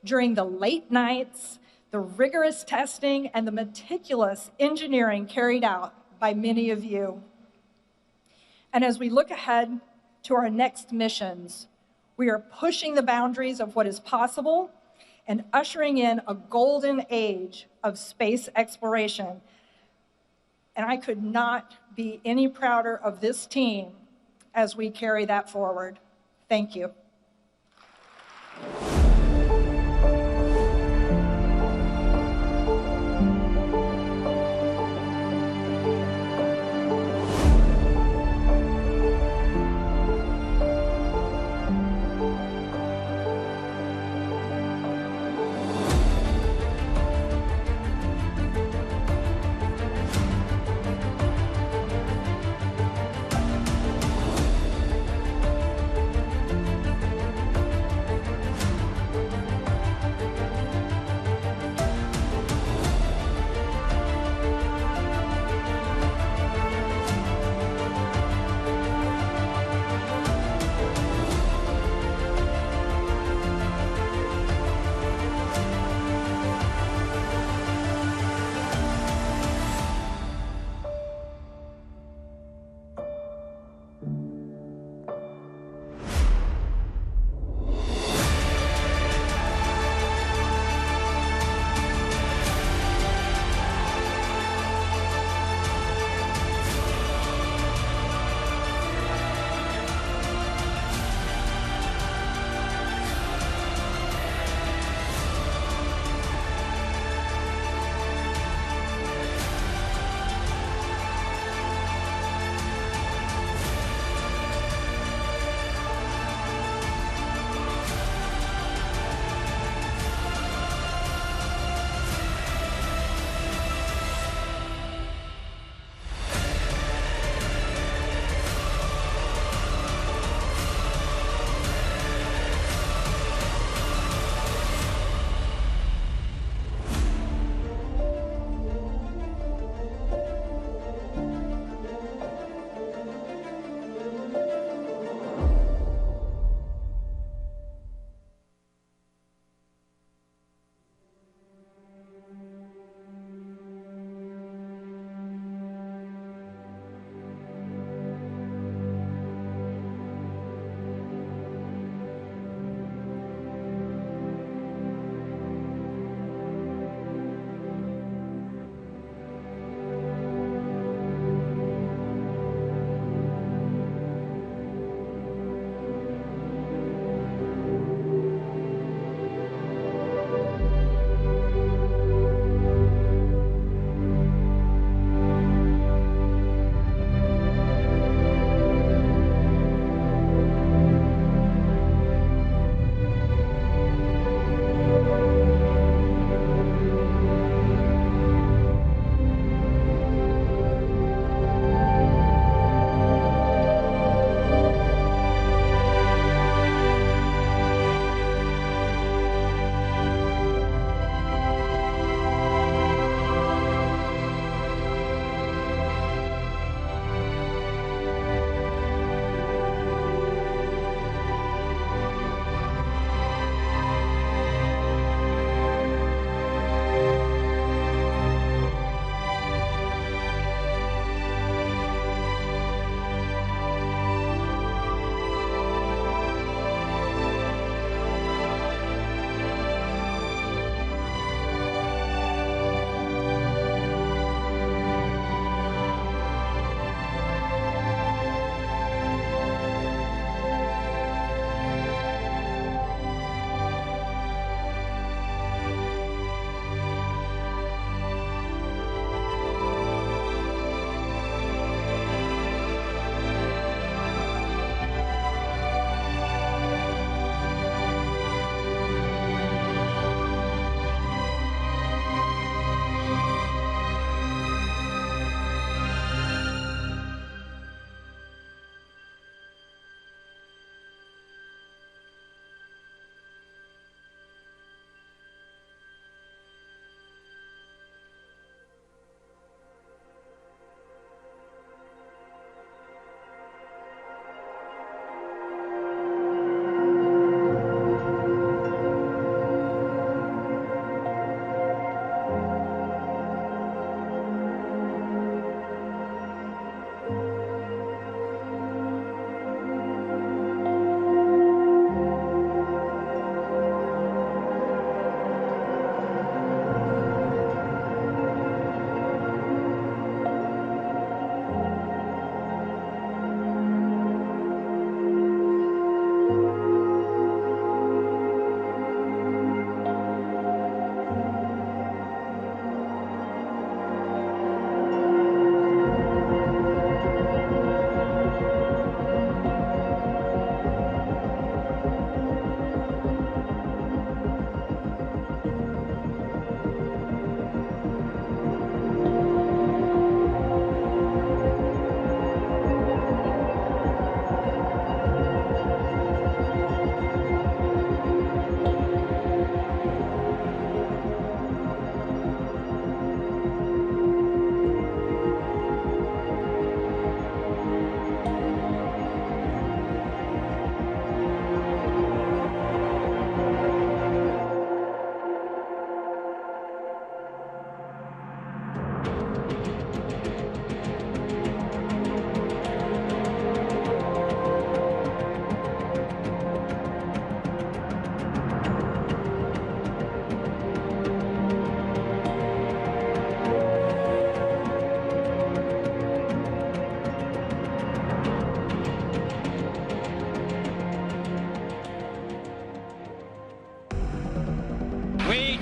during the late nights, the rigorous testing, and the meticulous engineering carried out by many of you. And as we look ahead to our next missions, we are pushing the boundaries of what is possible and ushering in a golden age of space exploration. And I could not be any prouder of this team as we carry that forward. Thank you.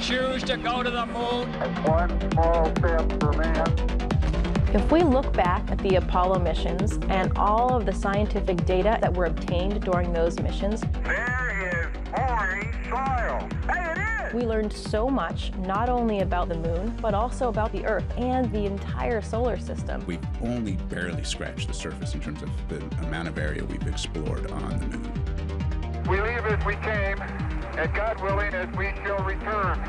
choose to go to the moon. One small step for man. If we look back at the Apollo missions and all of the scientific data that were obtained during those missions, there is boring soil. Hey, it is! we learned so much, not only about the moon, but also about the Earth and the entire solar system. We've only barely scratched the surface in terms of the amount of area we've explored on the moon. We leave as we came, and God willing, as we shall return.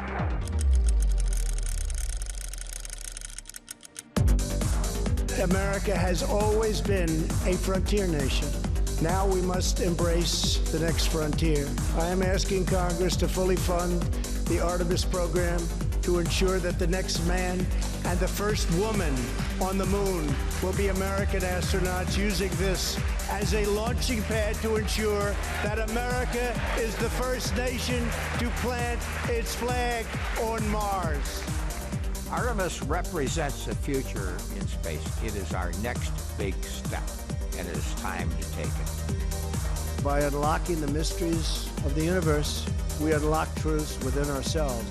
America has always been a frontier nation. Now we must embrace the next frontier. I am asking Congress to fully fund the Artemis program to ensure that the next man and the first woman on the moon will be American astronauts, using this as a launching pad to ensure that America is the first nation to plant its flag on Mars. Artemis represents the future in space. It is our next big step, and it is time to take it. By unlocking the mysteries of the universe, we unlock truths within ourselves.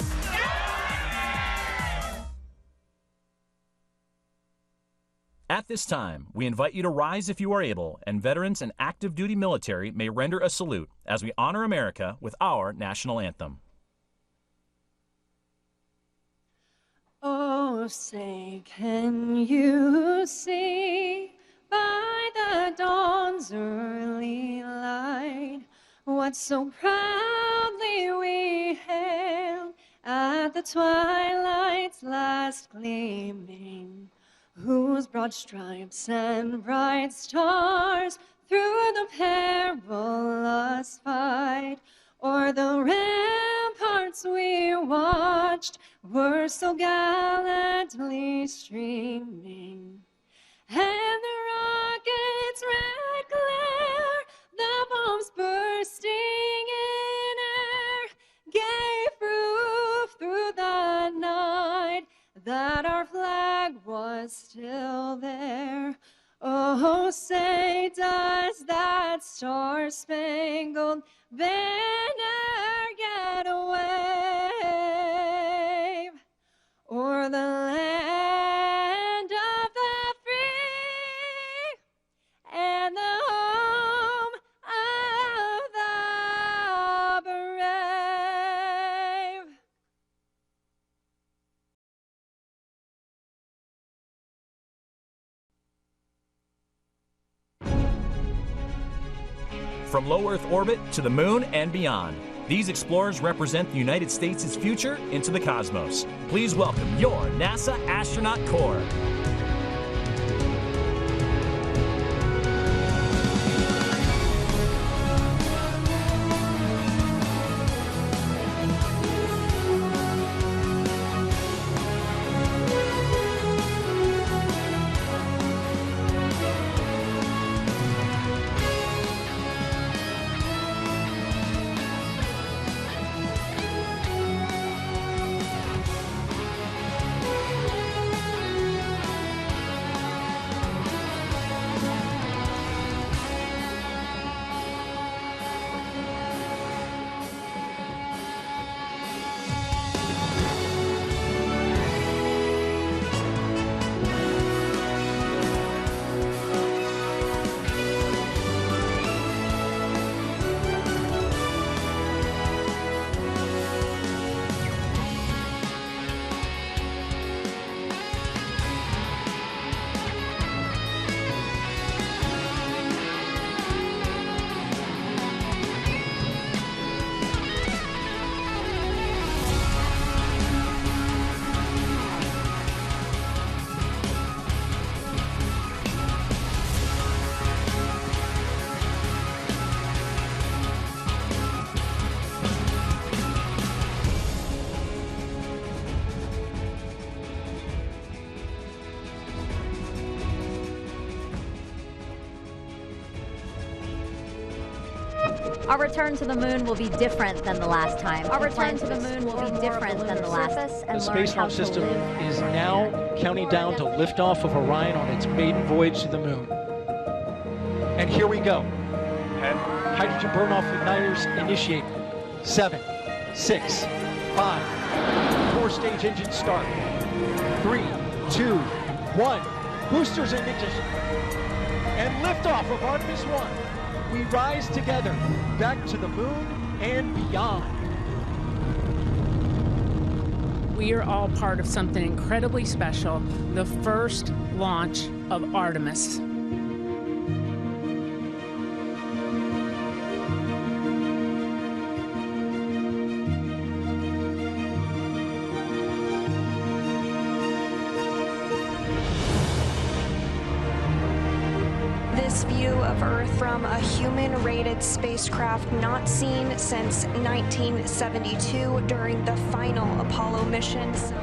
At this time, we invite you to rise if you are able, and veterans and active duty military may render a salute as we honor America with our national anthem. Oh, say, can you see by the dawn's early light what so proudly we hailed at the twilight's last gleaming, whose broad stripes and bright stars through the perilous fight o'er the ramparts we watched were so gallantly streaming, and the rocket's red glare, the bombs bursting in air, gave proof through the night that our flag was still there. Oh, say, does that star-spangled banner yet wave o'er the land of the free and the home of the brave? From low Earth orbit to the moon and beyond, these explorers represent the United States' future into the cosmos. Please welcome your NASA Astronaut Corps. Our return to the moon will be different than the last time. Our return to the moon will be different than the last. The space launch system is now counting down to liftoff of Orion on its maiden voyage to the moon. And here we go. Hydrogen burn-off igniters initiate. 7, 6, 5, power stage engines start. 3, 2, 1. Boosters in ignition. And liftoff of Artemis 1. We rise together back to the moon and beyond. We are all part of something incredibly special, the first launch of Artemis. This view of Earth from a human-rated spacecraft not seen since 1972 during the final Apollo missions.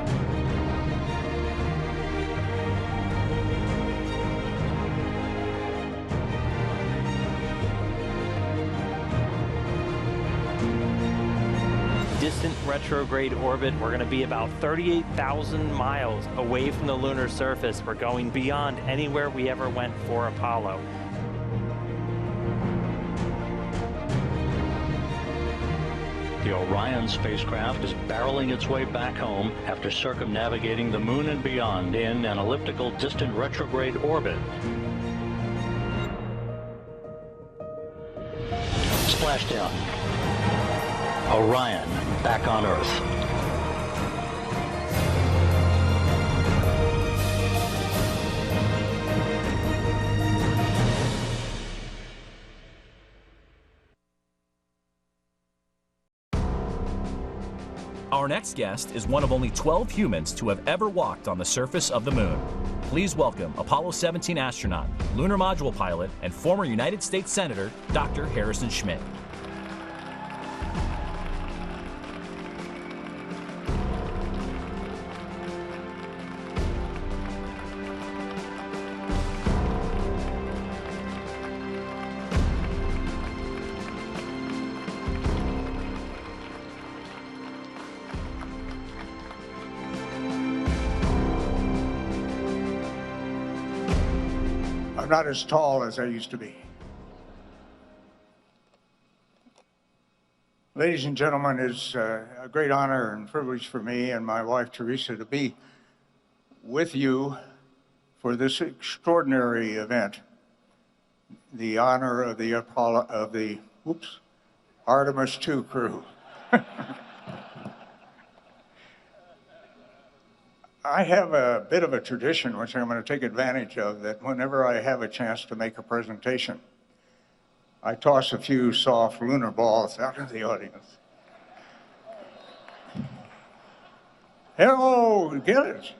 Distant retrograde orbit. We're going to be about 38,000 miles away from the lunar surface. We're going beyond anywhere we ever went for Apollo. The Orion spacecraft is barreling its way back home after circumnavigating the moon and beyond in an elliptical distant retrograde orbit. Splashdown. Orion back on Earth. Our next guest is one of only 12 humans to have ever walked on the surface of the moon. Please welcome Apollo 17 astronaut, lunar module pilot, and former United States Senator, Dr. Harrison Schmitt. I'm not as tall as I used to be. Ladies and gentlemen, it's a great honor and privilege for me and my wife Teresa to be with you for this extraordinary event, the honor of the Artemis 2 crew. I have a bit of a tradition, which I'm going to take advantage of, that whenever I have a chance to make a presentation, I toss a few soft lunar balls out into the audience. Hello, get it.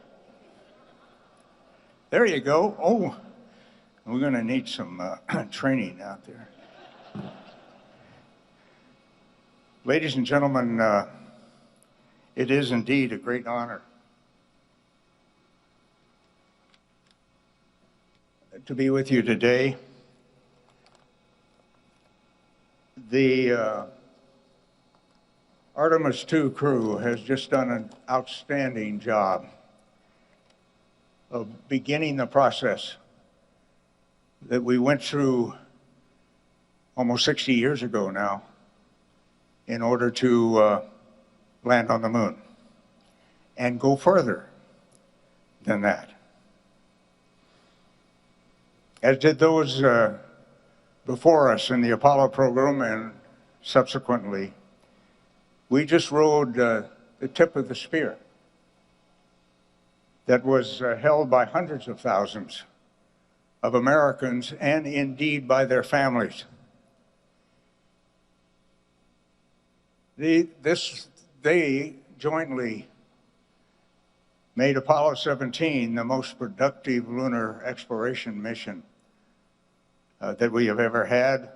There you go. Oh, we're going to need some training out there. Ladies and gentlemen, it is indeed a great honor to be with you today. The Artemis 2 crew has just done an outstanding job of beginning the process that we went through almost 60 years ago now in order to land on the moon and go further than that. As did those before us in the Apollo program and subsequently. We just rode the tip of the spear that was held by hundreds of thousands of Americans and indeed by their families. They jointly made Apollo 17 the most productive lunar exploration mission that we have ever had,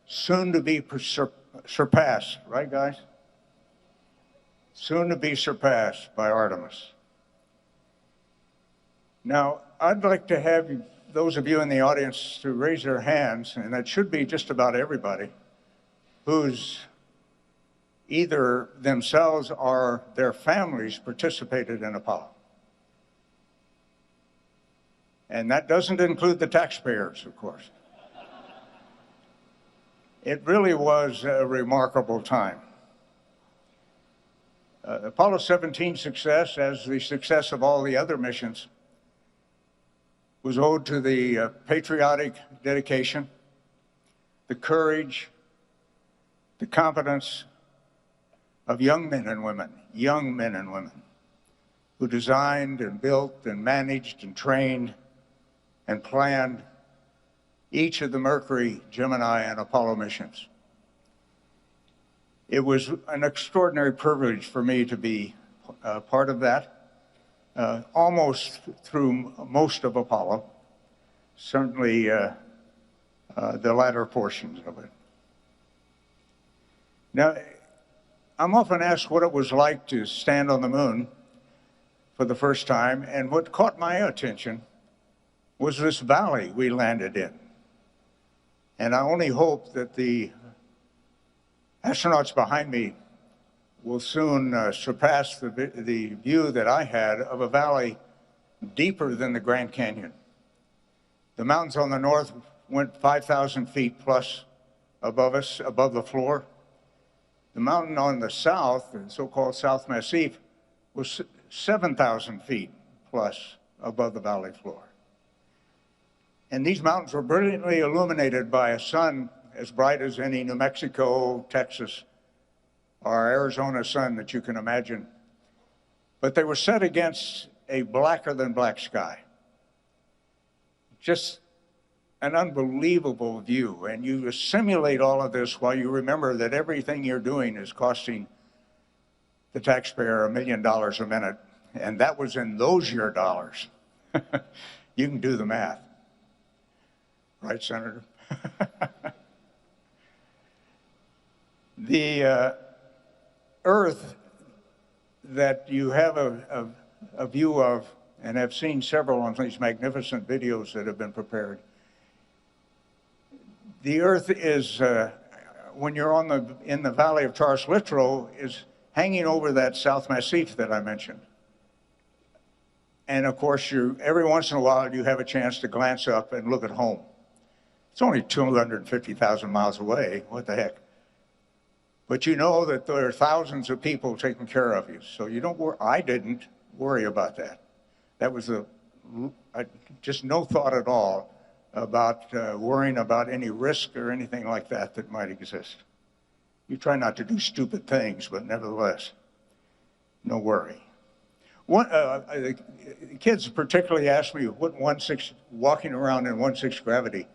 soon to be surpassed, right guys? Soon to be surpassed by Artemis. Now, I'd like to have those of you in the audience to raise their hands, and that should be just about everybody, who's either themselves or their families participated in Apollo. And that doesn't include the taxpayers, of course. It really was a remarkable time. Apollo 17 success, as the success of all the other missions, was owed to the patriotic dedication, the courage, the competence of young men and women, who designed and built and managed and trained and planned each of the Mercury, Gemini, and Apollo missions. It was an extraordinary privilege for me to be part of that, almost through most of Apollo, certainly the latter portions of it. Now, I'm often asked what it was like to stand on the moon for the first time, and what caught my attention was this valley we landed in. And I only hope that the astronauts behind me will soon surpass the view that I had of a valley deeper than the Grand Canyon. The mountains on the north went 5,000 feet plus above us, above the floor. The mountain on the south, the so-called South Massif, was 7,000 feet plus above the valley floor. And these mountains were brilliantly illuminated by a sun as bright as any New Mexico, Texas, or Arizona sun that you can imagine. But they were set against a blacker than black sky. Just an unbelievable view. And you simulate all of this while you remember that everything you're doing is costing the taxpayer $1 million a minute. And that was in those year dollars. You can do the math. Right, Senator? The Earth that you have a view of, and I've seen several on these magnificent videos that have been prepared. The Earth is, when you're in the valley of Taurus Littrow, is hanging over that South Massif that I mentioned. And of course, every once in a while, you have a chance to glance up and look at home. It's only 250,000 miles away. What the heck? But you know that there are thousands of people taking care of you. So you don't worry. I didn't worry about that. That was just no thought at all about worrying about any risk or anything like that that might exist. You try not to do stupid things, but nevertheless, no worry. The kids particularly ask me what walking around in 1/6 gravity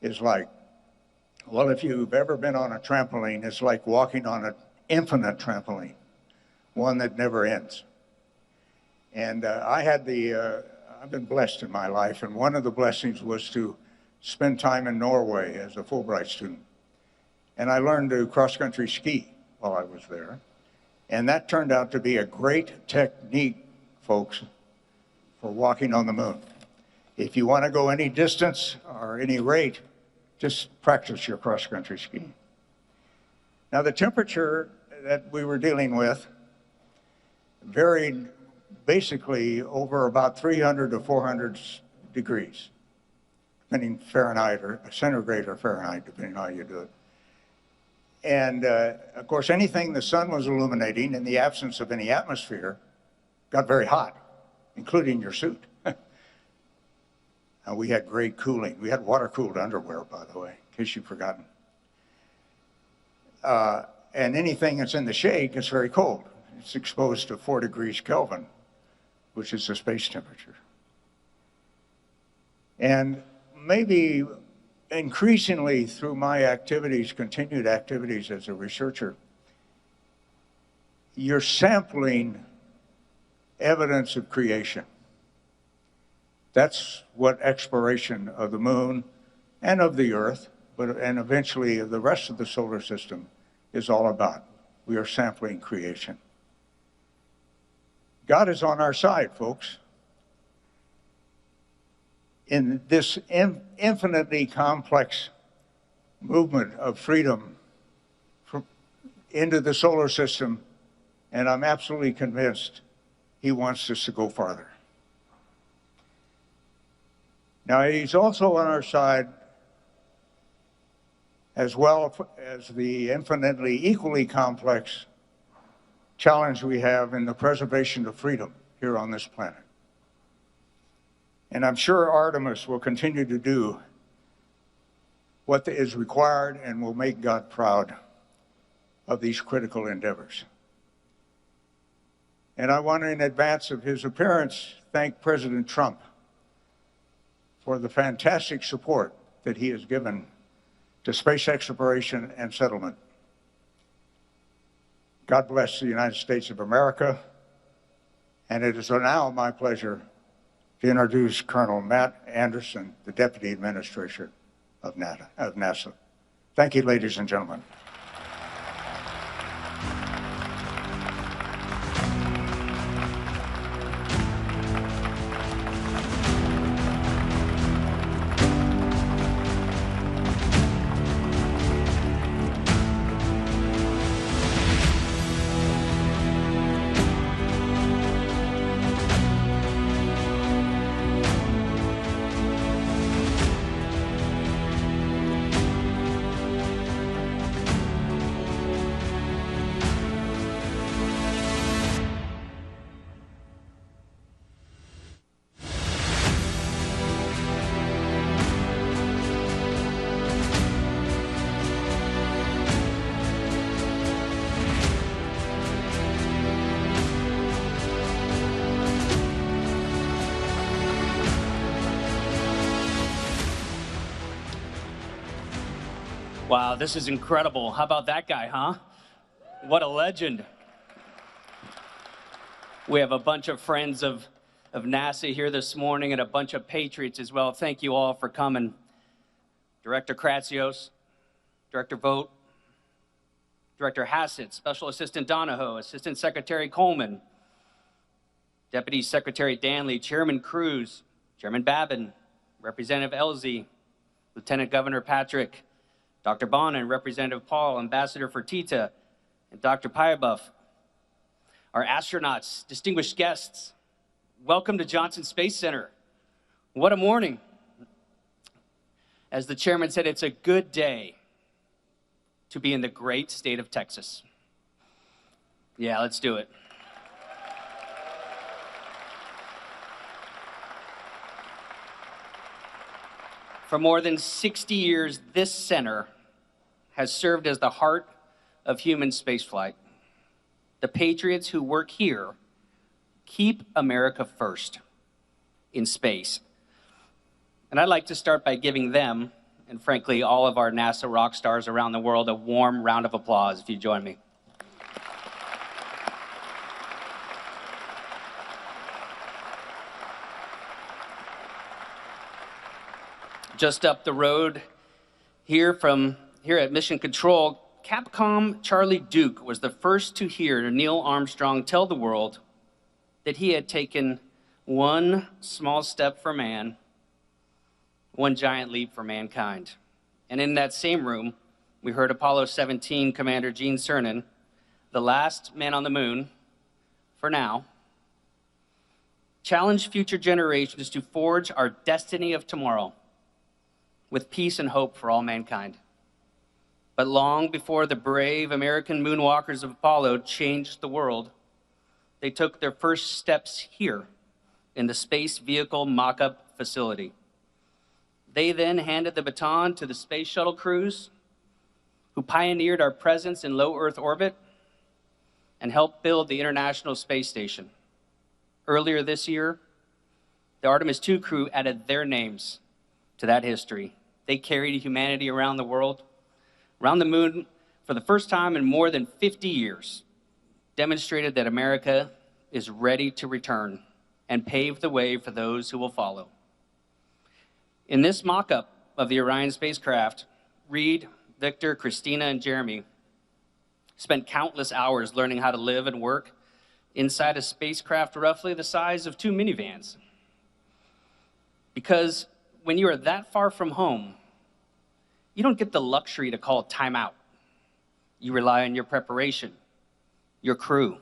is like. Well, if you've ever been on a trampoline, it's like walking on an infinite trampoline, one that never ends. And I've been blessed in my life, and one of the blessings was to spend time in Norway as a Fulbright student. And I learned to cross-country ski while I was there. And that turned out to be a great technique, folks, for walking on the moon. If you want to go any distance or any rate, just practice your cross-country skiing. Now, the temperature that we were dealing with varied basically over about 300 to 400 degrees, depending Fahrenheit or centigrade or Fahrenheit, depending on how you do it. And of course, anything the sun was illuminating in the absence of any atmosphere got very hot, including your suit. And we had great cooling. We had water-cooled underwear, by the way, in case you've forgotten. And anything that's in the shade gets very cold. It's exposed to 4 degrees Kelvin, which is the space temperature. And maybe increasingly through my activities, continued activities as a researcher, you're sampling evidence of creation. That's what exploration of the moon and of the Earth, and eventually of the rest of the solar system is all about. We are sampling creation. God is on our side, folks. In this infinitely complex movement of freedom into the solar system, and I'm absolutely convinced he wants us to go farther. Now, he's also on our side as well as the infinitely equally complex challenge we have in the preservation of freedom here on this planet. And I'm sure Artemis will continue to do what is required and will make God proud of these critical endeavors. And I want to, in advance of his appearance, thank President Trump for the fantastic support that he has given to space exploration and settlement. God bless the United States of America. And it is now my pleasure to introduce Colonel Matt Anderson, the Deputy Administrator of NASA. Thank you, ladies and gentlemen. Wow, this is incredible. How about that guy, huh? What a legend. We have a bunch of friends of NASA here this morning and a bunch of patriots as well. Thank you all for coming. Director Kratsios, Director Vogt, Director Hassett, Special Assistant Donahoe, Assistant Secretary Coleman, Deputy Secretary Danley, Chairman Cruz, Chairman Babin, Representative Elzy, Lieutenant Governor Patrick, Dr. Bonin, Representative Paul, Ambassador Fertitta, and Dr. Pyabuff. Our astronauts, distinguished guests, welcome to Johnson Space Center. What a morning. As the chairman said, it's a good day to be in the great state of Texas. Yeah, let's do it. For more than 60 years, this center has served as the heart of human spaceflight. The patriots who work here keep America first in space. And I'd like to start by giving them, and frankly, all of our NASA rock stars around the world, a warm round of applause, if you join me. Just up the road here at Mission Control, Capcom Charlie Duke was the first to hear Neil Armstrong tell the world that he had taken one small step for man, one giant leap for mankind. And in that same room, we heard Apollo 17 Commander Gene Cernan, the last man on the moon, for now, challenge future generations to forge our destiny of tomorrow with peace and hope for all mankind. But long before the brave American moonwalkers of Apollo changed the world, they took their first steps here in the Space Vehicle Mock-Up Facility. They then handed the baton to the Space Shuttle crews, who pioneered our presence in low Earth orbit and helped build the International Space Station. Earlier this year, the Artemis II crew added their names to that history. They carried humanity around the world, around the moon for the first time in more than 50 years, demonstrated that America is ready to return and pave the way for those who will follow. In this mock-up of the Orion spacecraft, Reed, Victor, Christina, and Jeremy spent countless hours learning how to live and work inside a spacecraft roughly the size of 2 minivans. Because when you are that far from home, you don't get the luxury to call time out. You rely on your preparation, your crew,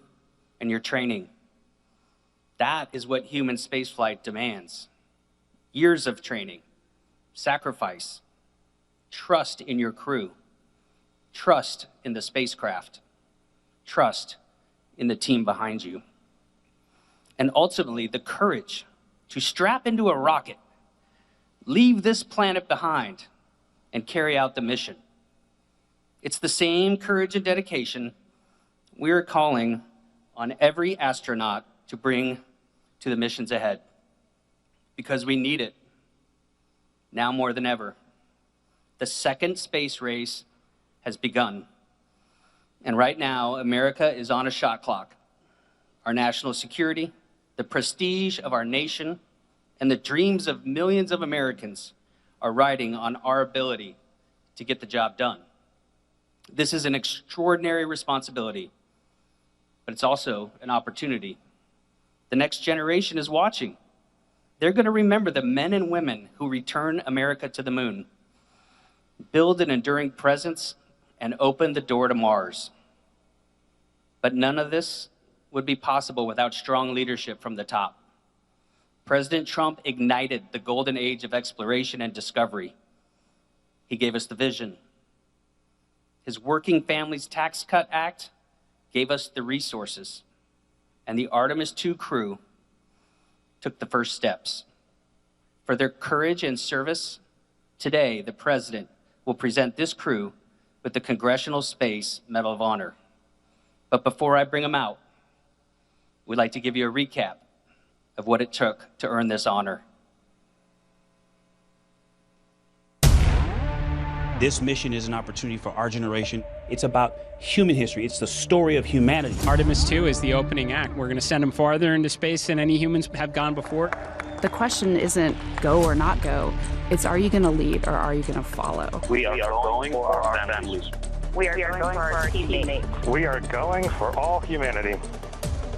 and your training. That is what human spaceflight demands. Years of training, sacrifice, trust in your crew, trust in the spacecraft, trust in the team behind you. And ultimately, the courage to strap into a rocket, leave this planet behind, and carry out the mission. It's the same courage and dedication we're calling on every astronaut to bring to the missions ahead, because we need it now more than ever. The second space race has begun, and right now, America is on a shot clock. Our national security, the prestige of our nation, and the dreams of millions of Americans are riding on our ability to get the job done. This is an extraordinary responsibility, but it's also an opportunity. The next generation is watching. They're going to remember the men and women who return America to the moon, build an enduring presence, and open the door to Mars. But none of this would be possible without strong leadership from the top. President Trump ignited the golden age of exploration and discovery. He gave us the vision. His Working Families Tax Cut Act gave us the resources. And the Artemis II crew took the first steps. For their courage and service, today the President will present this crew with the Congressional Space Medal of Honor. But before I bring them out, we'd like to give you a recap of what it took to earn this honor. This mission is an opportunity for our generation. It's about human history. It's the story of humanity. Artemis 2 is the opening act. We're going to send them farther into space than any humans have gone before. The question isn't go or not go. It's are you going to lead or are you going to follow? We are going for our families. We are going for our teammates. We are going for all humanity.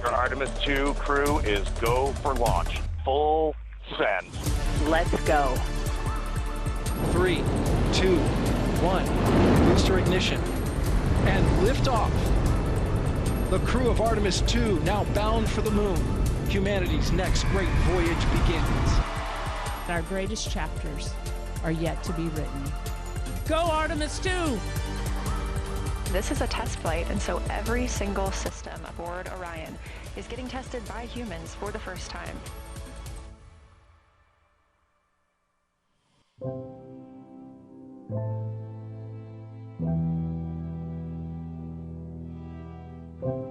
Our Artemis 2 crew is go for launch. Full send. Let's go. 3, 2, 1. Booster ignition. And liftoff. The crew of Artemis 2 now bound for the moon. Humanity's next great voyage begins. Our greatest chapters are yet to be written. Go Artemis 2! This is a test flight, and so every single system aboard Orion is getting tested by humans for the first time.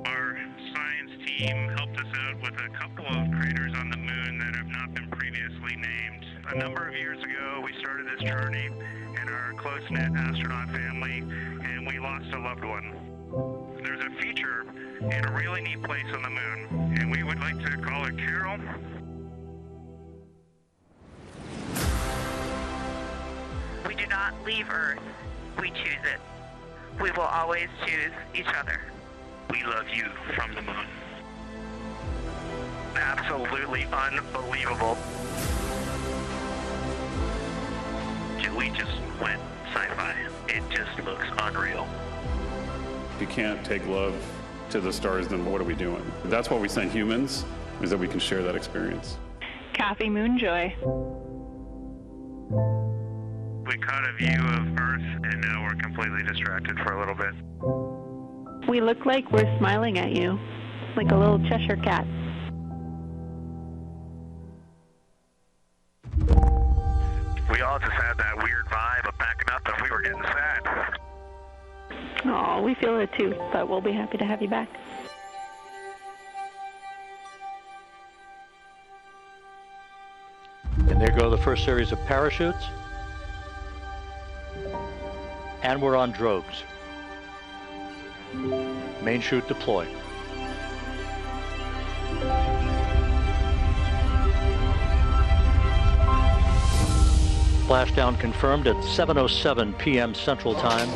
Our science team helped us out with a couple of craters on the moon that have not been previously named. A number of years ago, we started this journey in our close-knit astronaut family, and we lost a loved one. There's a feature in a really neat place on the moon, and we would like to call it Carol. We do not leave Earth. We choose it. We will always choose each other. We love you from the moon. Absolutely unbelievable. We just went sci-fi. It just looks unreal. If you can't take love to the stars, then what are we doing? That's why we send humans, is that we can share that experience. Kathy Moonjoy. We caught a view of Earth, and now we're completely distracted for a little bit. We look like we're smiling at you, like a little Cheshire cat. We all just had that weird vibe of backing up and we were getting sad. Oh, we feel it too, but we'll be happy to have you back. And there go the first series of parachutes. And we're on drogues. Main chute deployed. Splashdown confirmed at 7:07 p.m. Central Time.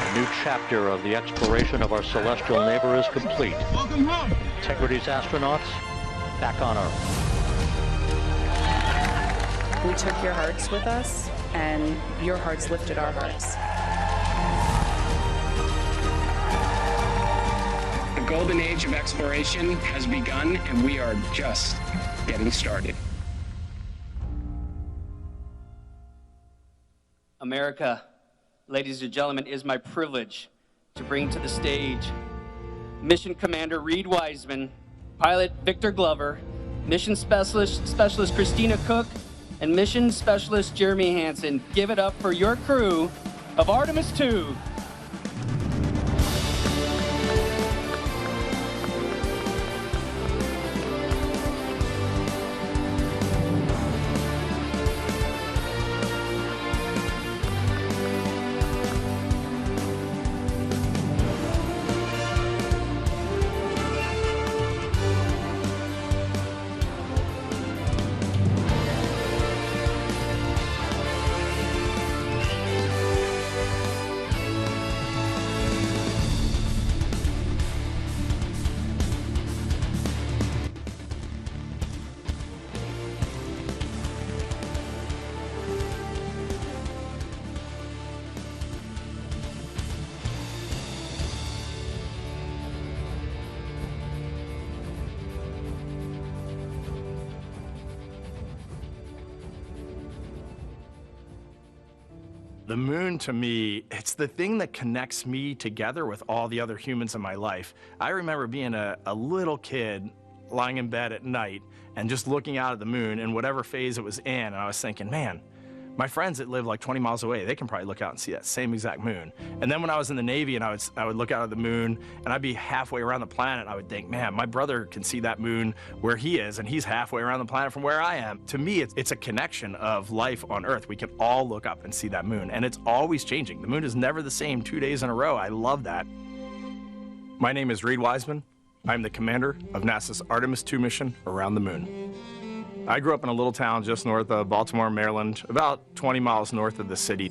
A new chapter of the exploration of our celestial neighbor is complete. Welcome home. Integrity's astronauts back on Earth. We took your hearts with us, and your hearts lifted our hearts. The golden age of exploration has begun, and we are just getting started. America, ladies and gentlemen, it is my privilege to bring to the stage Mission Commander Reed Wiseman, Pilot Victor Glover, Mission Specialist Christina Cook, and Mission Specialist Jeremy Hansen. Give it up for your crew of Artemis 2. The moon, to me, it's the thing that connects me together with all the other humans in my life. I remember being a little kid lying in bed at night and just looking out at the moon in whatever phase it was in, and I was thinking, man, my friends that live like 20 miles away, they can probably look out and see that same exact moon. And then when I was in the Navy and I would look out at the moon and I'd be halfway around the planet, I would think, man, my brother can see that moon where he is and he's halfway around the planet from where I am. To me, it's a connection of life on Earth. We can all look up and see that moon, and it's always changing. The moon is never the same 2 days in a row. I love that. My name is Reed Wiseman. I'm the commander of NASA's Artemis II mission around the moon. I grew up in a little town just north of Baltimore, Maryland, about 20 miles north of the city.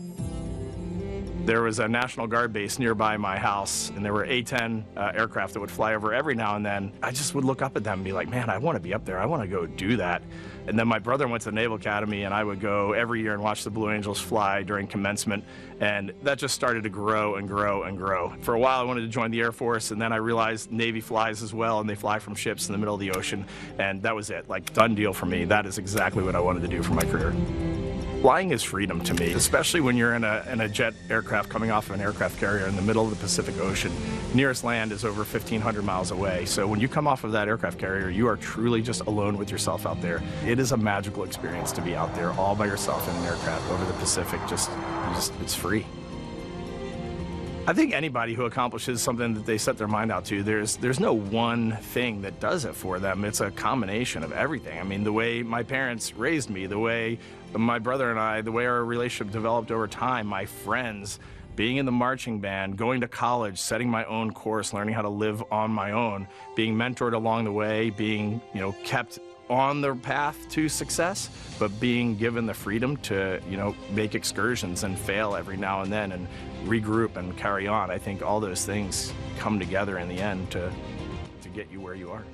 There was a National Guard base nearby my house, and there were A-10 aircraft that would fly over every now and then. I just would look up at them and be like, man, I want to be up there. I want to go do that. And then my brother went to the Naval Academy, and I would go every year and watch the Blue Angels fly during commencement, and that just started to grow and grow and grow. For a while, I wanted to join the Air Force, and then I realized Navy flies as well, and they fly from ships in the middle of the ocean, and that was it. Like, done deal for me. That is exactly what I wanted to do for my career. Flying is freedom to me, especially when you're in a jet aircraft coming off of an aircraft carrier in the middle of the Pacific Ocean. Nearest land is over 1,500 miles away. So when you come off of that aircraft carrier, you are truly just alone with yourself out there. It is a magical experience to be out there all by yourself in an aircraft over the Pacific. It's free. I think anybody who accomplishes something that they set their mind out to, there's no one thing that does it for them. It's a combination of everything. I mean, the way my parents raised me, the way my brother and I, the way our relationship developed over time, my friends, being in the marching band, going to college, setting my own course, learning how to live on my own, being mentored along the way, being, kept on the path to success, but being given the freedom to, make excursions and fail every now and then and regroup and carry on. I think all those things come together in the end to get you where you are.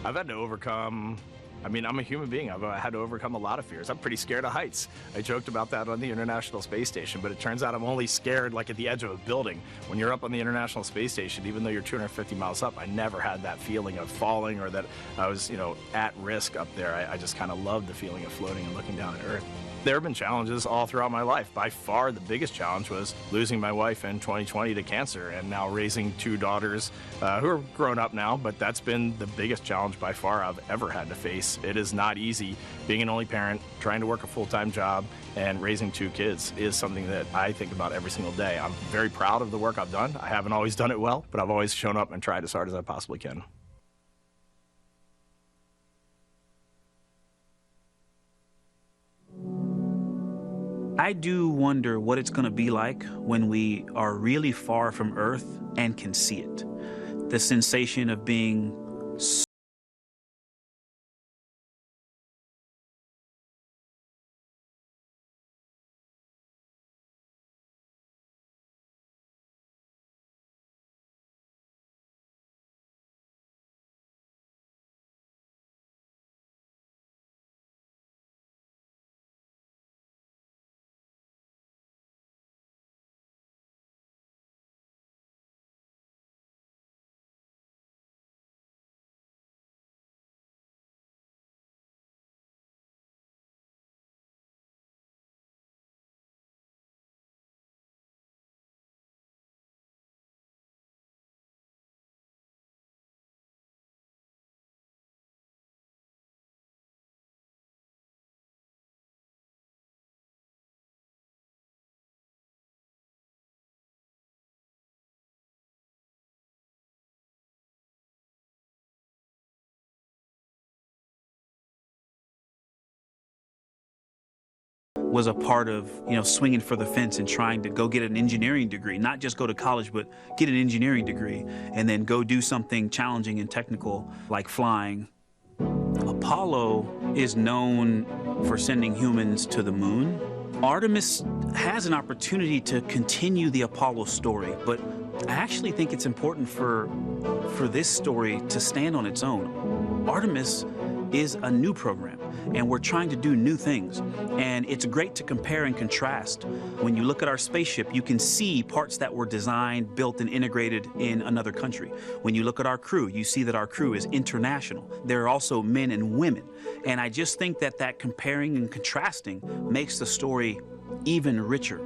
I've had to overcome, I'm a human being. I've had to overcome a lot of fears. I'm pretty scared of heights. I joked about that on the International Space Station, but it turns out I'm only scared like at the edge of a building. When you're up on the International Space Station, even though you're 250 miles up, I never had that feeling of falling or that I was, at risk up there. I just kind of loved the feeling of floating and looking down at Earth. There have been challenges all throughout my life. By far, the biggest challenge was losing my wife in 2020 to cancer and now raising two daughters who are grown up now, but that's been the biggest challenge by far I've ever had to face. It is not easy being an only parent, trying to work a full-time job, and raising two kids is something that I think about every single day. I'm very proud of the work I've done. I haven't always done it well, but I've always shown up and tried as hard as I possibly can. I do wonder what it's going to be like when we are really far from Earth and can see it. The sensation of being was a part of, swinging for the fence and trying to go get an engineering degree, not just go to college, but get an engineering degree and then go do something challenging and technical like flying. Apollo is known for sending humans to the moon. Artemis has an opportunity to continue the Apollo story, but I actually think it's important for this story to stand on its own. Artemis is a new program, and we're trying to do new things. And it's great to compare and contrast. When you look at our spaceship, you can see parts that were designed, built, and integrated in another country. When you look at our crew, you see that our crew is international. There are also men and women. And I just think that comparing and contrasting makes the story even richer.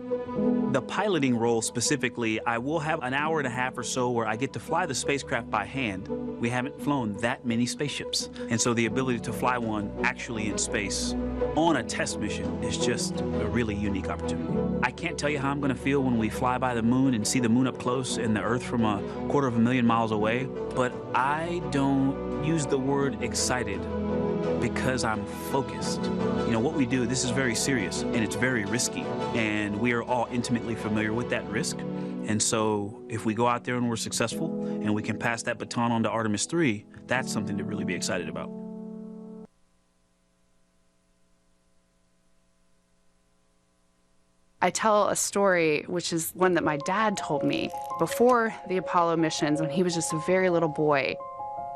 The piloting role specifically, I will have an hour and a half or so where I get to fly the spacecraft by hand. We haven't flown that many spaceships. And so the ability to fly one actually in space on a test mission is just a really unique opportunity. I can't tell you how I'm going to feel when we fly by the moon and see the moon up close and the Earth from 250,000 miles away, but I don't use the word excited because I'm focused. What we do, this is very serious and it's very risky, and we are all intimately familiar with that risk. And so if we go out there and we're successful and we can pass that baton on to Artemis 3, that's something to really be excited about. I tell a story, which is one that my dad told me before the Apollo missions when he was just a very little boy.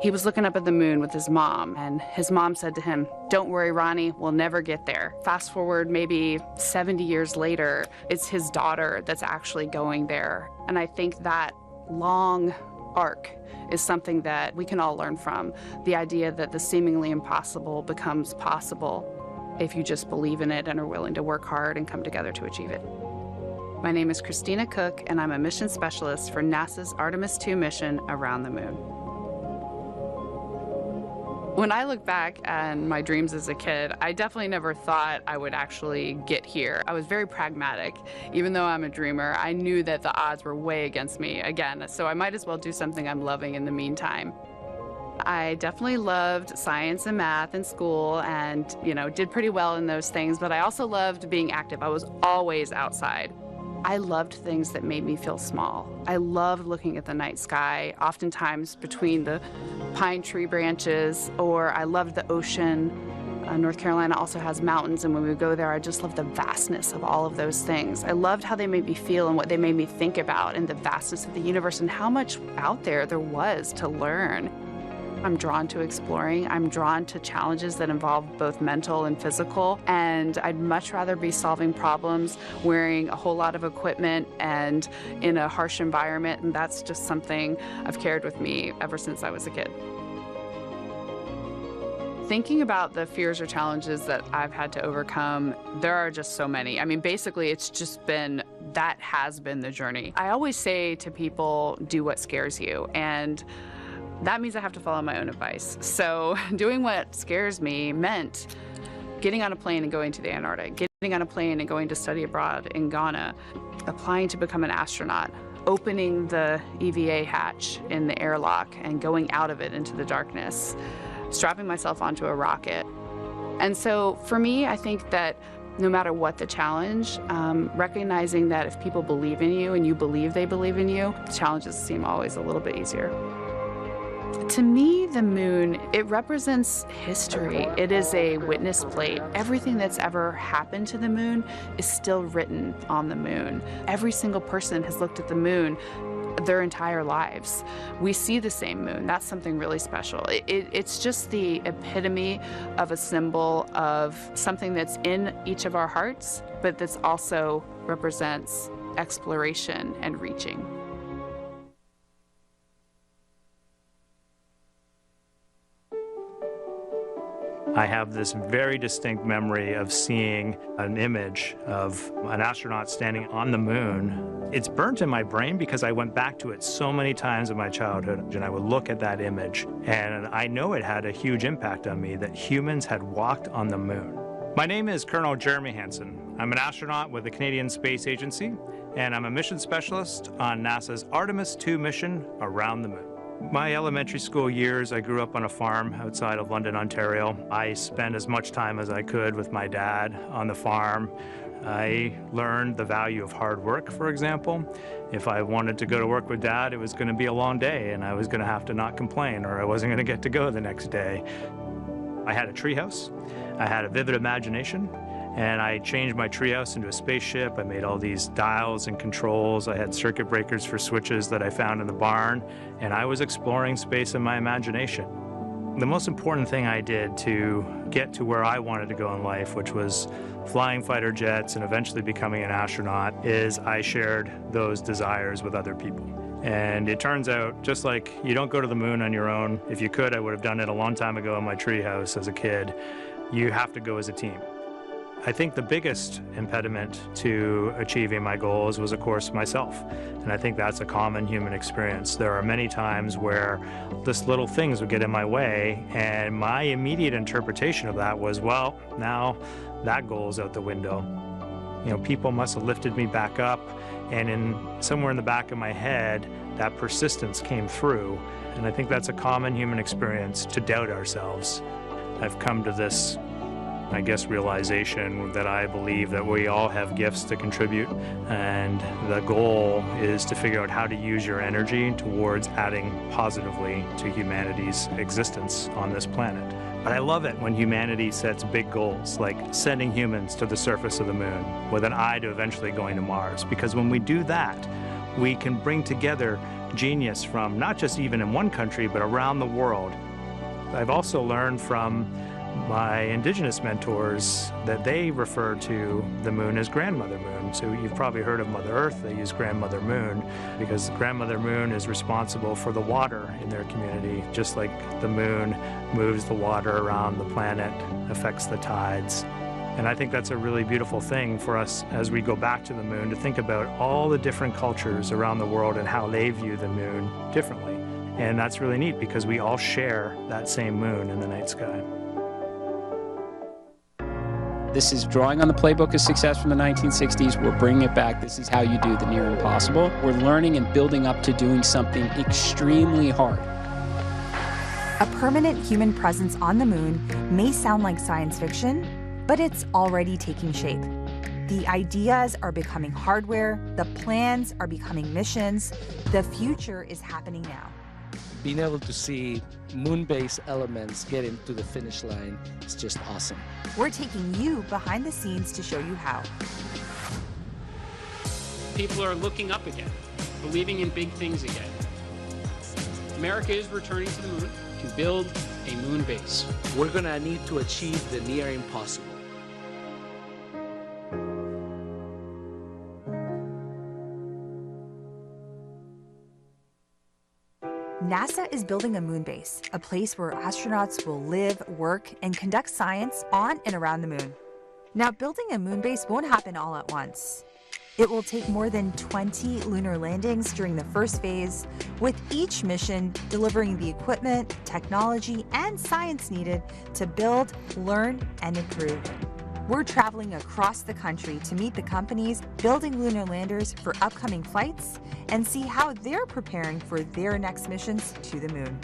He was looking up at the moon with his mom, and his mom said to him, "Don't worry, Ronnie, we'll never get there." Fast forward maybe 70 years later, it's his daughter that's actually going there. And I think that long arc is something that we can all learn from. The idea that the seemingly impossible becomes possible if you just believe in it and are willing to work hard and come together to achieve it. My name is Christina Cook, and I'm a mission specialist for NASA's Artemis II mission around the moon. When I look back at my dreams as a kid, I definitely never thought I would actually get here. I was very pragmatic. Even though I'm a dreamer, I knew that the odds were way against me again, so I might as well do something I'm loving in the meantime. I definitely loved science and math in school and, did pretty well in those things, but I also loved being active. I was always outside. I loved things that made me feel small. I loved looking at the night sky, oftentimes between the pine tree branches, or I loved the ocean. North Carolina also has mountains, and when we go there, I just love the vastness of all of those things. I loved how they made me feel and what they made me think about, and the vastness of the universe and how much out there was to learn. I'm drawn to exploring. I'm drawn to challenges that involve both mental and physical, and I'd much rather be solving problems wearing a whole lot of equipment and in a harsh environment, and that's just something I've carried with me ever since I was a kid. Thinking about the fears or challenges that I've had to overcome, there are just so many. I mean, basically, it's just been, that has been the journey. I always say to people, do what scares you, and that means I have to follow my own advice. So doing what scares me meant getting on a plane and going to the Antarctic, getting on a plane and going to study abroad in Ghana, applying to become an astronaut, opening the EVA hatch in the airlock and going out of it into the darkness, strapping myself onto a rocket. And so for me, I think that no matter what the challenge, recognizing that if people believe in you and you believe they believe in you, the challenges seem always a little bit easier. To me, the moon, it represents history. It is a witness plate. Everything that's ever happened to the moon is still written on the moon. Every single person has looked at the moon their entire lives. We see the same moon. That's something really special. It's just the epitome of a symbol of something that's in each of our hearts, but that's also represents exploration and reaching. I have this very distinct memory of seeing an image of an astronaut standing on the moon. It's burnt in my brain because I went back to it so many times in my childhood, and I would look at that image, and I know it had a huge impact on me that humans had walked on the moon. My name is Colonel Jeremy Hansen. I'm an astronaut with the Canadian Space Agency, and I'm a mission specialist on NASA's Artemis II mission around the moon. My elementary school years, I grew up on a farm outside of London, Ontario. I spent as much time as I could with my dad on the farm. I learned the value of hard work, for example. If I wanted to go to work with Dad, it was going to be a long day, and I was going to have to not complain, or I wasn't going to get to go the next day. I had a treehouse. I had a vivid imagination, and I changed my treehouse into a spaceship. I made all these dials and controls. I had circuit breakers for switches that I found in the barn, and I was exploring space in my imagination. The most important thing I did to get to where I wanted to go in life, which was flying fighter jets and eventually becoming an astronaut, is I shared those desires with other people. And it turns out, just like you don't go to the moon on your own, if you could, I would have done it a long time ago in my treehouse as a kid, you have to go as a team. I think the biggest impediment to achieving my goals was, of course, myself. And I think that's a common human experience. There are many times where just little things would get in my way, and my immediate interpretation of that was, well, now that goal's out the window. You know, people must have lifted me back up, and somewhere in the back of my head, that persistence came through. And I think that's a common human experience, to doubt ourselves. I've come to this, I guess, realization that I believe that we all have gifts to contribute, and the goal is to figure out how to use your energy towards adding positively to humanity's existence on this planet. But I love it when humanity sets big goals, like sending humans to the surface of the moon with an eye to eventually going to Mars, because when we do that, we can bring together genius from not just even in one country, but around the world. I've also learned from my indigenous mentors that they refer to the moon as Grandmother Moon. So you've probably heard of Mother Earth. They use Grandmother Moon because Grandmother Moon is responsible for the water in their community, just like the moon moves the water around the planet, affects the tides. And I think that's a really beautiful thing for us as we go back to the moon, to think about all the different cultures around the world and how they view the moon differently. And that's really neat because we all share that same moon in the night sky. This is drawing on the playbook of success from the 1960s. We're bringing it back. This is how you do the near impossible. We're learning and building up to doing something extremely hard. A permanent human presence on the moon may sound like science fiction, but it's already taking shape. The ideas are becoming hardware, the plans are becoming missions, the future is happening now. Being able to see moon-based elements get into the finish line is just awesome. We're taking you behind the scenes to show you how. People are looking up again, believing in big things again. America is returning to the moon to build a moon base. We're gonna need to achieve the near impossible. NASA is building a moon base, a place where astronauts will live, work, and conduct science on and around the moon. Now, building a moon base won't happen all at once. It will take more than 20 lunar landings during the first phase, with each mission delivering the equipment, technology, and science needed to build, learn, and improve. We're traveling across the country to meet the companies building lunar landers for upcoming flights and see how they're preparing for their next missions to the moon.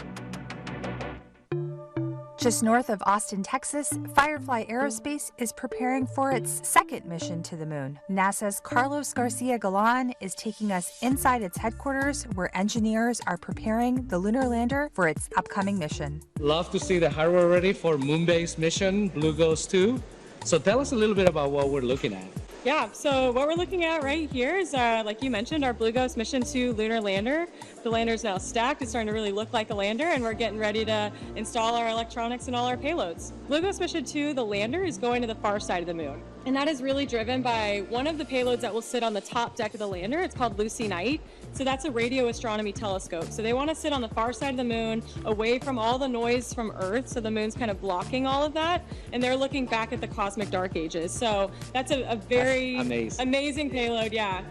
Just north of Austin, Texas, Firefly Aerospace is preparing for its second mission to the moon. NASA's Carlos Garcia Galan is taking us inside its headquarters, where engineers are preparing the lunar lander for its upcoming mission. Love to see the hardware ready for moon-based mission, Blue Ghost 2. So tell us a little bit about what we're looking at. Yeah, so what we're looking at right here is, like you mentioned, our Blue Ghost Mission 2 lunar lander. The lander's now stacked. It's starting to really look like a lander, and we're getting ready to install our electronics and all our payloads. Blue Ghost Mission 2, the lander, is going to the far side of the moon. And that is really driven by one of the payloads that will sit on the top deck of the lander. It's called Lucy Knight. So that's a radio astronomy telescope. So they want to sit on the far side of the moon, away from all the noise from Earth. So the moon's kind of blocking all of that. And they're looking back at the cosmic dark ages. So that's a very amazing payload, yeah.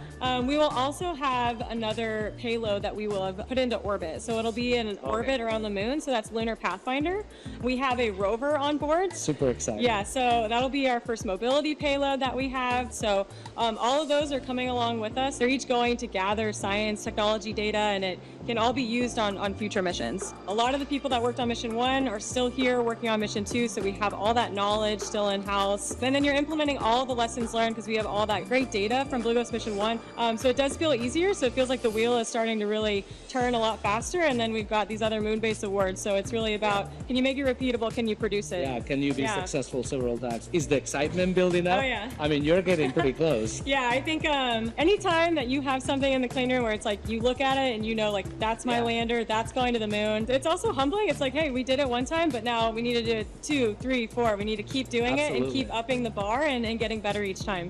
We will also have another payload that we will have put into orbit. So it'll be in an orbit around the moon. So that's Lunar Pathfinder. We have a rover on board. Super exciting. Yeah, so that'll be our first mobility payload that we have. So all of those are coming along with us. They're each going to gather science, technology data, and it can all be used on future missions. A lot of the people that worked on mission 1 are still here working on mission 2, so we have all that knowledge still in-house. And then you're implementing all the lessons learned because we have all that great data from Blue Ghost mission 1. So it does feel easier, so it feels like the wheel is starting to really turn a lot faster, and then we've got these other moon-based awards, so it's really about, can you make it repeatable, can you produce it? Yeah, can you be successful several times? Is the excitement building up? Oh yeah. I mean, you're getting pretty close. Yeah, I think anytime that you have something in the clean room where it's like you look at it and you know, like, that's my lander, that's going to the moon. It's also humbling. It's like, hey, we did it one time, but now we need to do it 2, 3, 4. We need to keep doing it and keep upping the bar and getting better each time.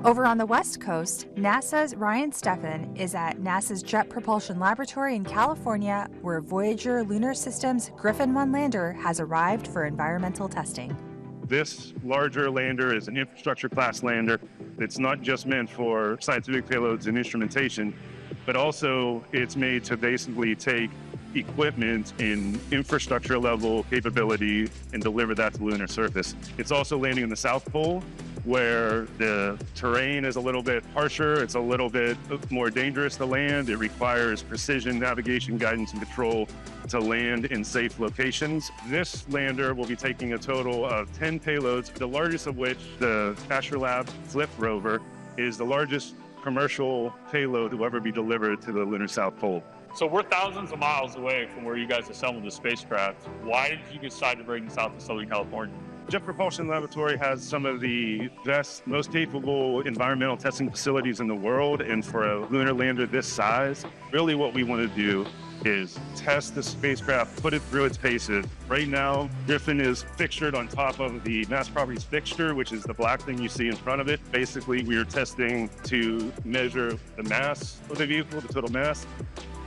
Over on the West Coast, NASA's Ryan Steffen is at NASA's Jet Propulsion Laboratory in California, where Voyager Lunar Systems Griffin 1 lander has arrived for environmental testing. This larger lander is an infrastructure class lander that's not just meant for scientific payloads and instrumentation, but also it's made to basically take equipment in infrastructure level capability and deliver that to the lunar surface. It's also landing in the South Pole, where the terrain is a little bit harsher, it's a little bit more dangerous to land. It requires precision navigation, guidance, and control to land in safe locations. This lander will be taking a total of 10 payloads, the largest of which, the Astrolab Flip rover, is the largest commercial payload to ever be delivered to the lunar South Pole. So we're thousands of miles away from where you guys assembled the spacecraft. Why did you decide to bring this out to Southern California? Jet Propulsion Laboratory has some of the best, most capable environmental testing facilities in the world, and for a lunar lander this size, really what we want to do is test the spacecraft, put it through its paces. Right now, Griffin is fixtured on top of the mass properties fixture, which is the black thing you see in front of it. Basically, we are testing to measure the mass of the vehicle, the total mass,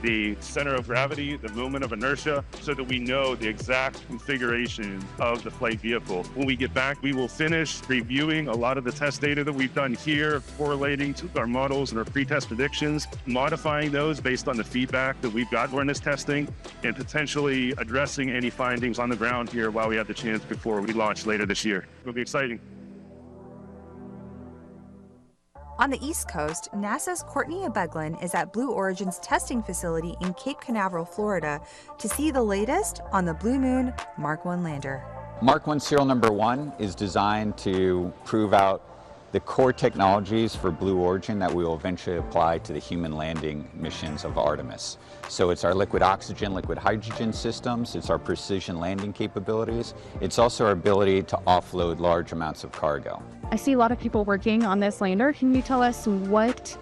the center of gravity, the moment of inertia, so that we know the exact configuration of the flight vehicle. When we get back, we will finish reviewing a lot of the test data that we've done here, correlating to our models and our pre-test predictions, modifying those based on the feedback that we've got during this testing, and potentially addressing any findings on the ground here while we have the chance before we launch later this year. It'll be exciting. On the East Coast, NASA's Courtney Beglin is at Blue Origin's testing facility in Cape Canaveral, Florida, to see the latest on the Blue Moon Mark 1 lander. Mark 1 serial number 1 is designed to prove out the core technologies for Blue Origin that we will eventually apply to the human landing missions of Artemis. So it's our liquid oxygen, liquid hydrogen systems, it's our precision landing capabilities, it's also our ability to offload large amounts of cargo. I see a lot of people working on this lander. Can you tell us what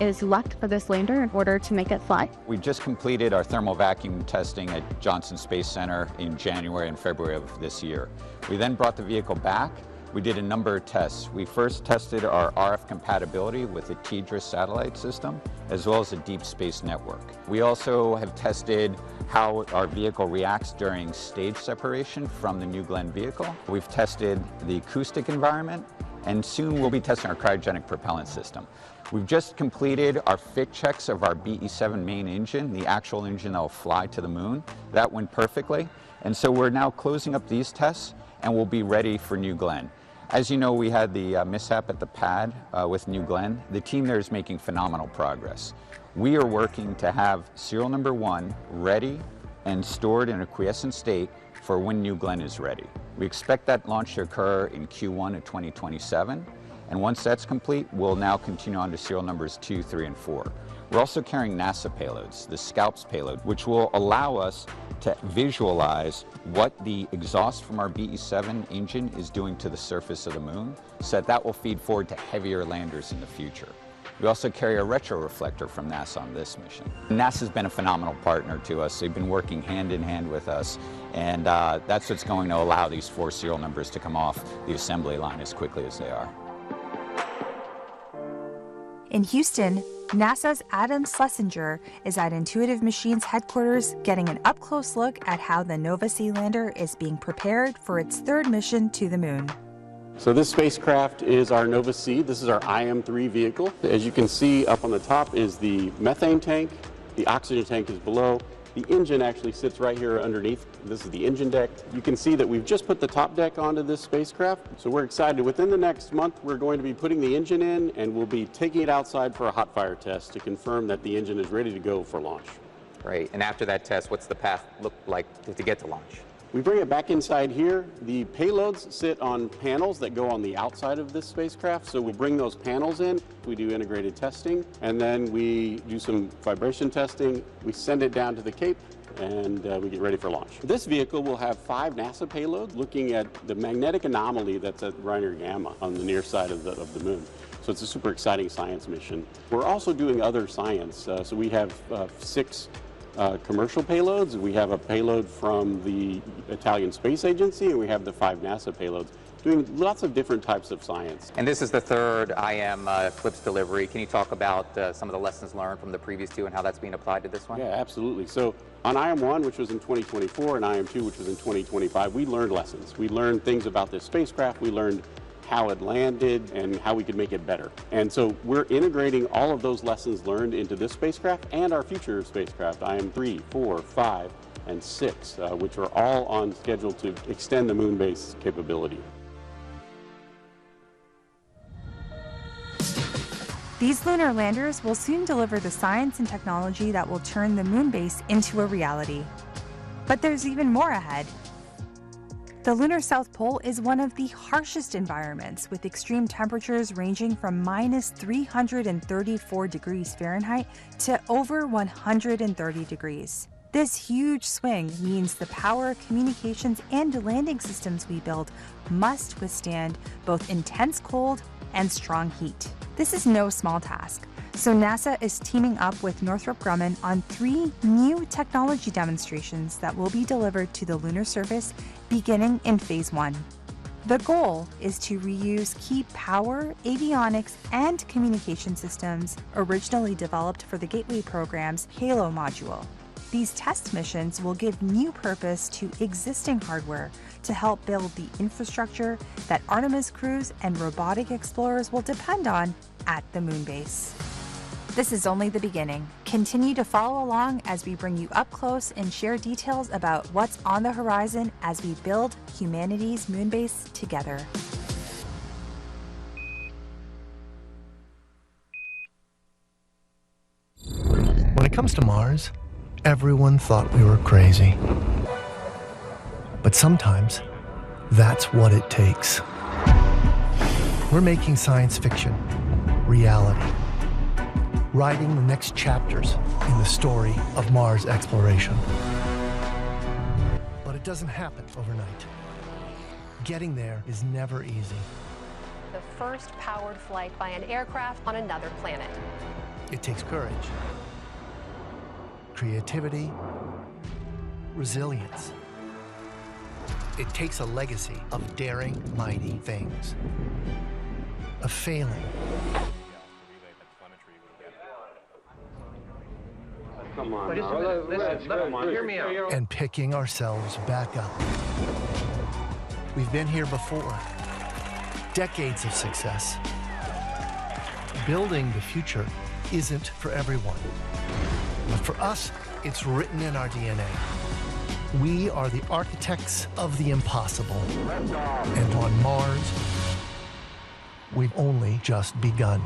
is left for this lander in order to make it fly? We just completed our thermal vacuum testing at Johnson Space Center in January and February of this year. We then brought the vehicle back. We did a number of tests. We first tested our RF compatibility with the TDRS satellite system, as well as a deep space network. We also have tested how our vehicle reacts during stage separation from the New Glenn vehicle. We've tested the acoustic environment, and soon we'll be testing our cryogenic propellant system. We've just completed our fit checks of our BE-7 main engine, the actual engine that will fly to the moon. That went perfectly, and so we're now closing up these tests, and we'll be ready for New Glenn. As you know, we had the mishap at the pad with New Glenn. The team there is making phenomenal progress. We are working to have serial number 1 ready and stored in a quiescent state for when New Glenn is ready. We expect that launch to occur in Q1 of 2027, and once that's complete, we'll now continue on to serial numbers 2, 3, and 4. We're also carrying NASA payloads, the SCALPS payload, which will allow us to visualize what the exhaust from our BE-7 engine is doing to the surface of the moon, so that will feed forward to heavier landers in the future. We also carry a retroreflector from NASA on this mission. NASA's been a phenomenal partner to us. They've been working hand in hand with us, and that's what's going to allow these 4 serial numbers to come off the assembly line as quickly as they are. In Houston, NASA's Adam Schlesinger is at Intuitive Machines headquarters getting an up-close look at how the Nova-C lander is being prepared for its 3rd mission to the moon. So this spacecraft is our Nova-C. This is our IM-3 vehicle. As you can see, up on the top is the methane tank. The oxygen tank is below. The engine actually sits right here underneath. This is the engine deck. You can see that we've just put the top deck onto this spacecraft, so we're excited. Within the next month, we're going to be putting the engine in, and we'll be taking it outside for a hot fire test to confirm that the engine is ready to go for launch. Great. And after that test, what's the path look like to get to launch? We bring it back inside here. The payloads sit on panels that go on the outside of this spacecraft, so we bring those panels in, we do integrated testing, and then we do some vibration testing. We send it down to the Cape, and we get ready for launch. This vehicle will have 5 NASA payloads looking at the magnetic anomaly that's at Reiner Gamma on the near side of the moon. So it's a super exciting science mission. We're also doing other science. So we have 6 commercial payloads. We have a payload from the Italian Space Agency, and we have the 5 NASA payloads, doing lots of different types of science. And this is the 3rd IM Eclipse delivery. Can you talk about some of the lessons learned from the previous 2 and how that's being applied to this one? Yeah, absolutely. So on IM-1, which was in 2024, and IM-2, which was in 2025, we learned lessons. We learned things about this spacecraft. We learned how it landed and how we could make it better. And so we're integrating all of those lessons learned into this spacecraft and our future spacecraft, IM-3, 4, 5, and 6, which are all on schedule to extend the moon base capability. These lunar landers will soon deliver the science and technology that will turn the moon base into a reality. But there's even more ahead. The lunar South Pole is one of the harshest environments, with extreme temperatures ranging from -334 degrees Fahrenheit to over 130 degrees. This huge swing means the power, communications, and landing systems we build must withstand both intense cold and strong heat. This is no small task, so NASA is teaming up with Northrop Grumman on 3 new technology demonstrations that will be delivered to the lunar surface beginning in Phase 1. The goal is to reuse key power, avionics, and communication systems originally developed for the Gateway program's Halo module. These test missions will give new purpose to existing hardware to help build the infrastructure that Artemis crews and robotic explorers will depend on at the moon base. This is only the beginning. Continue to follow along as we bring you up close and share details about what's on the horizon as we build humanity's moon base together. When it comes to Mars, everyone thought we were crazy. But sometimes, that's what it takes. We're making science fiction reality, writing the next chapters in the story of Mars exploration. But it doesn't happen overnight. Getting there is never easy. The first powered flight by an aircraft on another planet. It takes courage, creativity, resilience. It takes a legacy of daring, mighty things, of failing, come on. Listen, hear me out. And picking ourselves back up. We've been here before. Decades of success. Building the future isn't for everyone. But for us, it's written in our DNA. We are the architects of the impossible. And on Mars, we've only just begun.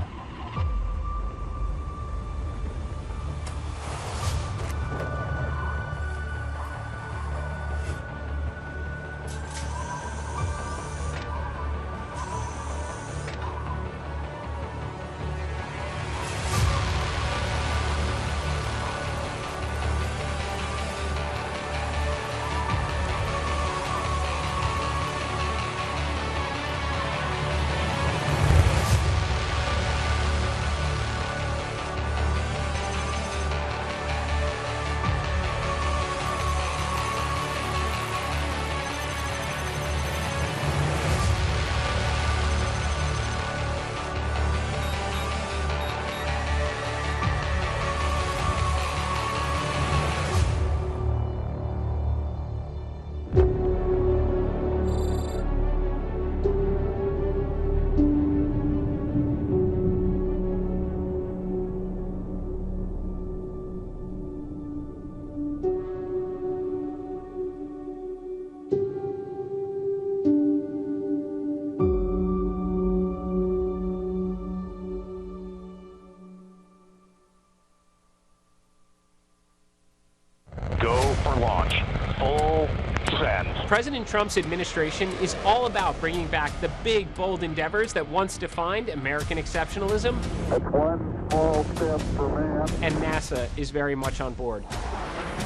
President Trump's administration is all about bringing back the big, bold endeavors that once defined American exceptionalism. That's one small step for man. And NASA is very much on board.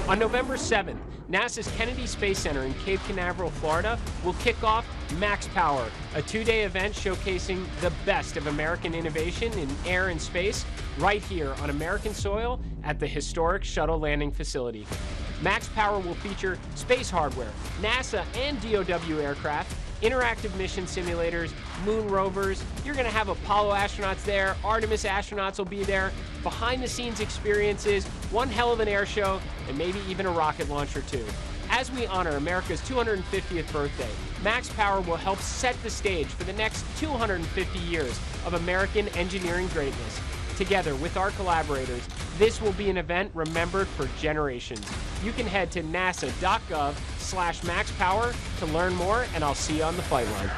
On November 7th, NASA's Kennedy Space Center in Cape Canaveral, Florida, will kick off Max Power, a two-day event showcasing the best of American innovation in air and space, right here on American soil at the historic shuttle landing facility. Max Power will feature space hardware, NASA and DOW aircraft, interactive mission simulators, moon rovers. You're going to have Apollo astronauts there, Artemis astronauts will be there, behind-the-scenes experiences, one hell of an air show, and maybe even a rocket launch or two. As we honor America's 250th birthday, Max Power will help set the stage for the next 250 years of American engineering greatness. Together with our collaborators, this will be an event remembered for generations. You can head to nasa.gov/maxpower to learn more, and I'll see you on the flight line.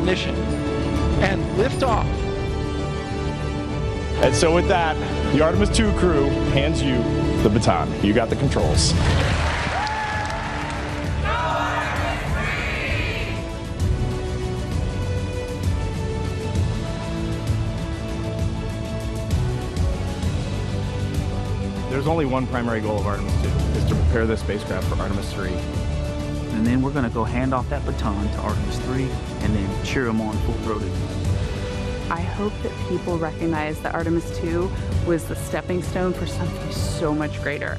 ignition, and lift off. And so with that, the Artemis 2 crew hands you the baton. You got the controls. There's only one primary goal of Artemis 2, is to prepare this spacecraft for Artemis 3. And then we're going to go hand off that baton to Artemis 3 and then cheer them on full-throated. I hope that people recognize that Artemis 2 was the stepping stone for something so much greater.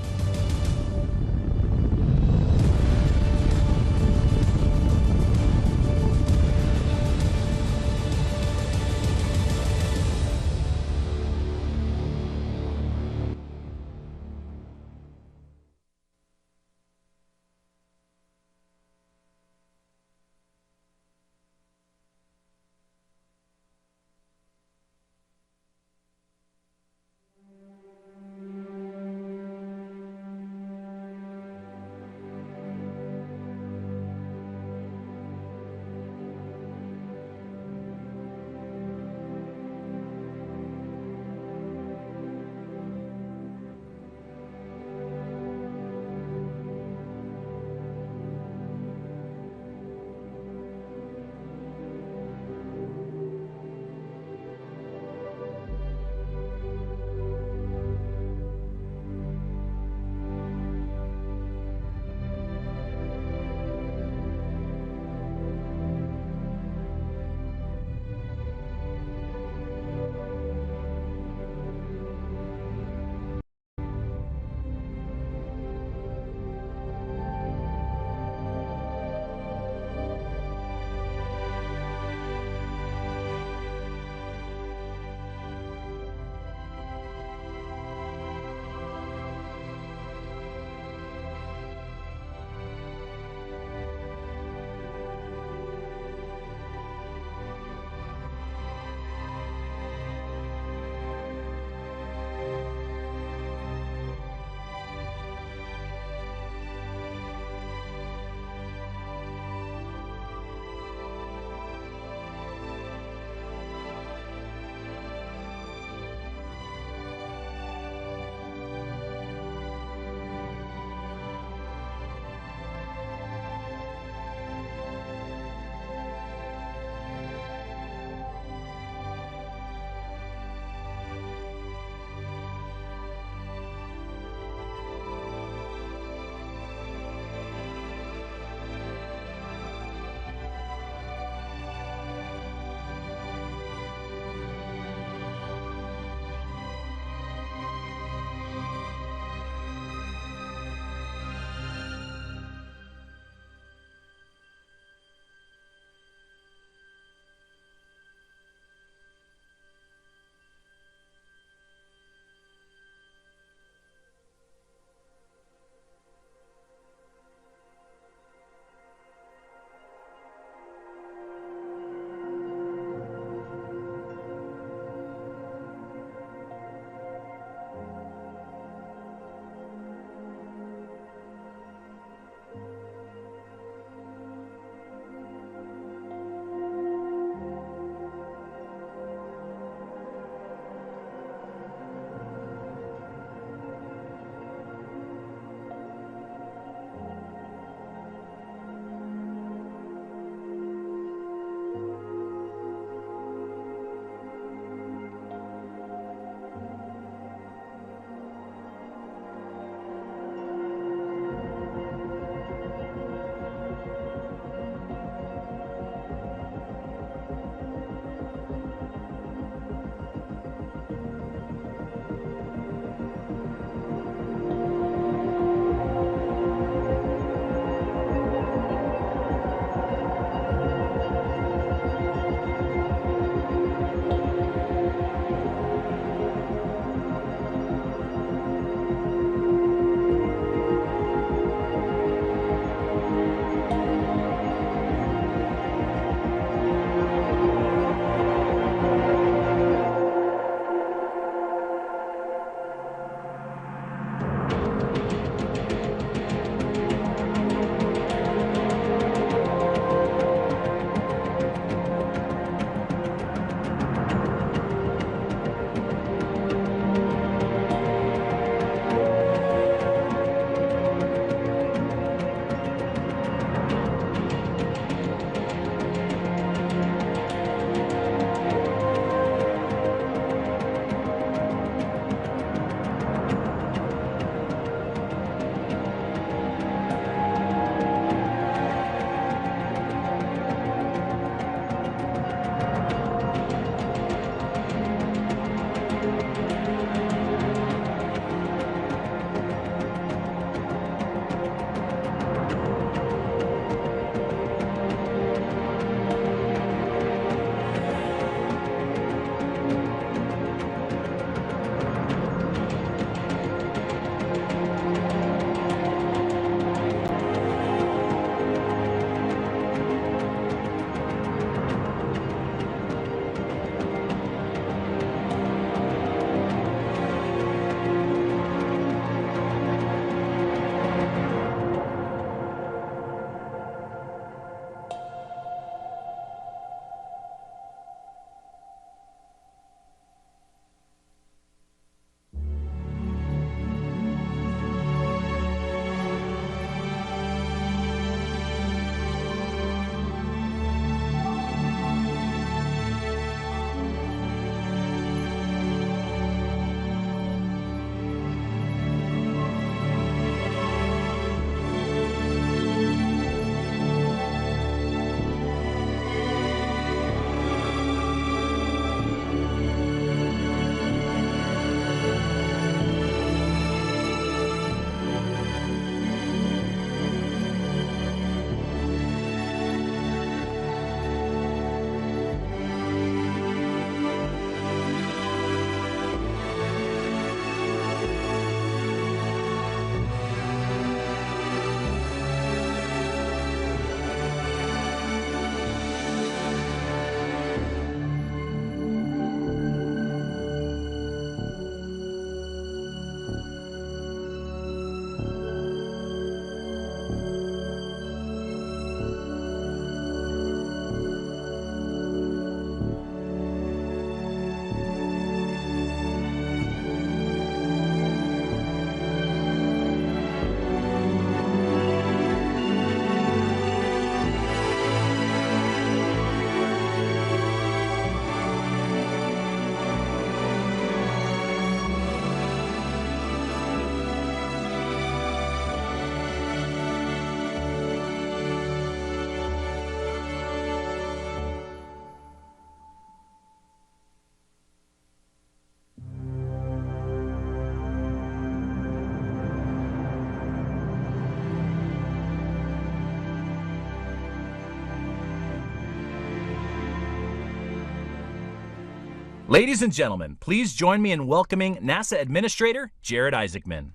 Ladies and gentlemen, please join me in welcoming NASA Administrator Jared Isaacman.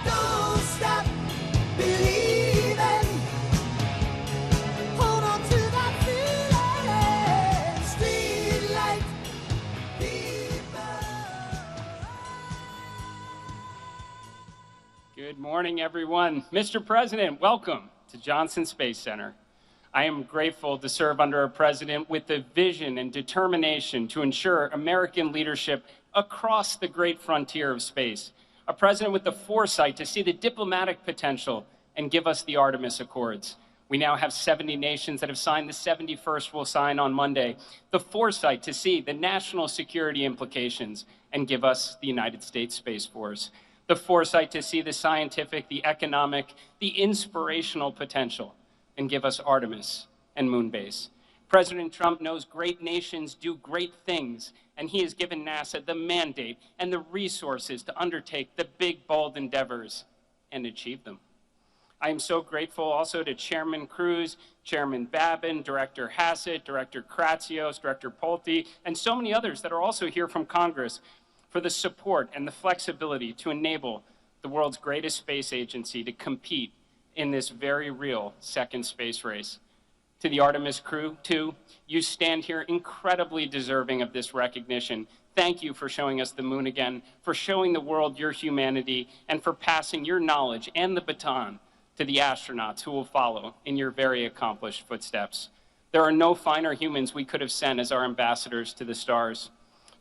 Don't stop believing. Hold on to that feeling. Streetlight people. Good morning, everyone. Mr. President, welcome to Johnson Space Center. I am grateful to serve under a president with the vision and determination to ensure American leadership across the great frontier of space. A president with the foresight to see the diplomatic potential and give us the Artemis Accords. We now have 70 nations that have signed. The 71st will sign on Monday. The foresight to see the national security implications and give us the United States Space Force. The foresight to see the scientific, the economic, the inspirational potential and give us Artemis and Moonbase. President Trump knows great nations do great things, and he has given NASA the mandate and the resources to undertake the big, bold endeavors and achieve them. I am so grateful also to Chairman Cruz, Chairman Babin, Director Hassett, Director Kratsios, Director Pulte, and so many others that are also here from Congress for the support and the flexibility to enable the world's greatest space agency to compete in this very real second space race. To the Artemis crew, too, you stand here incredibly deserving of this recognition. Thank you for showing us the moon again, for showing the world your humanity, and for passing your knowledge and the baton to the astronauts who will follow in your very accomplished footsteps. There are no finer humans we could have sent as our ambassadors to the stars.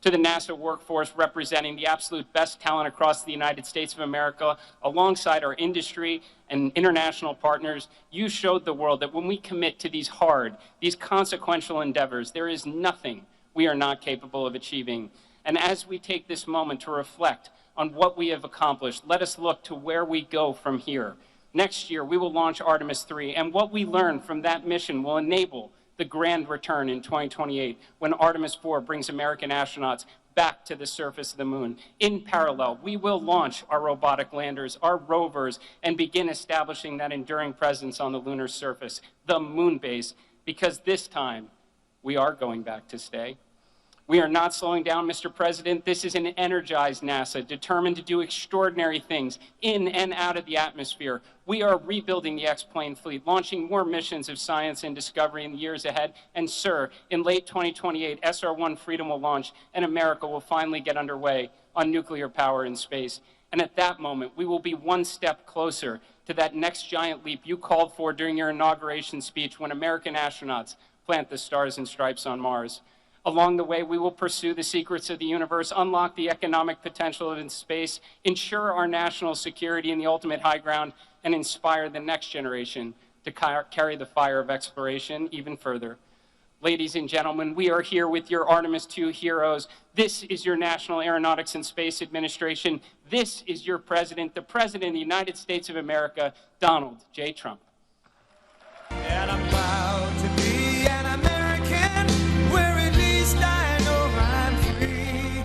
To the NASA workforce representing the absolute best talent across the United States of America, alongside our industry and international partners, you showed the world that when we commit to these hard, these consequential endeavors, there is nothing we are not capable of achieving. And as we take this moment to reflect on what we have accomplished, let us look to where we go from here. Next year, we will launch Artemis 3, and what we learn from that mission will enable the grand return in 2028 when Artemis 4 brings American astronauts back to the surface of the moon. In parallel, we will launch our robotic landers, our rovers, and begin establishing that enduring presence on the lunar surface, the moon base, because this time we are going back to stay. We are not slowing down, Mr. President. This is an energized NASA, determined to do extraordinary things in and out of the atmosphere. We are rebuilding the X-plane fleet, launching more missions of science and discovery in the years ahead. And, sir, in late 2028, SR-1 Freedom will launch, and America will finally get underway on nuclear power in space. And at that moment, we will be one step closer to that next giant leap you called for during your inauguration speech when American astronauts plant the stars and stripes on Mars. Along the way, we will pursue the secrets of the universe, unlock the economic potential of space, ensure our national security in the ultimate high ground, and inspire the next generation to carry the fire of exploration even further. Ladies and gentlemen, we are here with your Artemis II heroes. This is your National Aeronautics and Space Administration. This is your president, the President of the United States of America, Donald J. Trump. And I'm proud to be an American, where at least I know I'm free.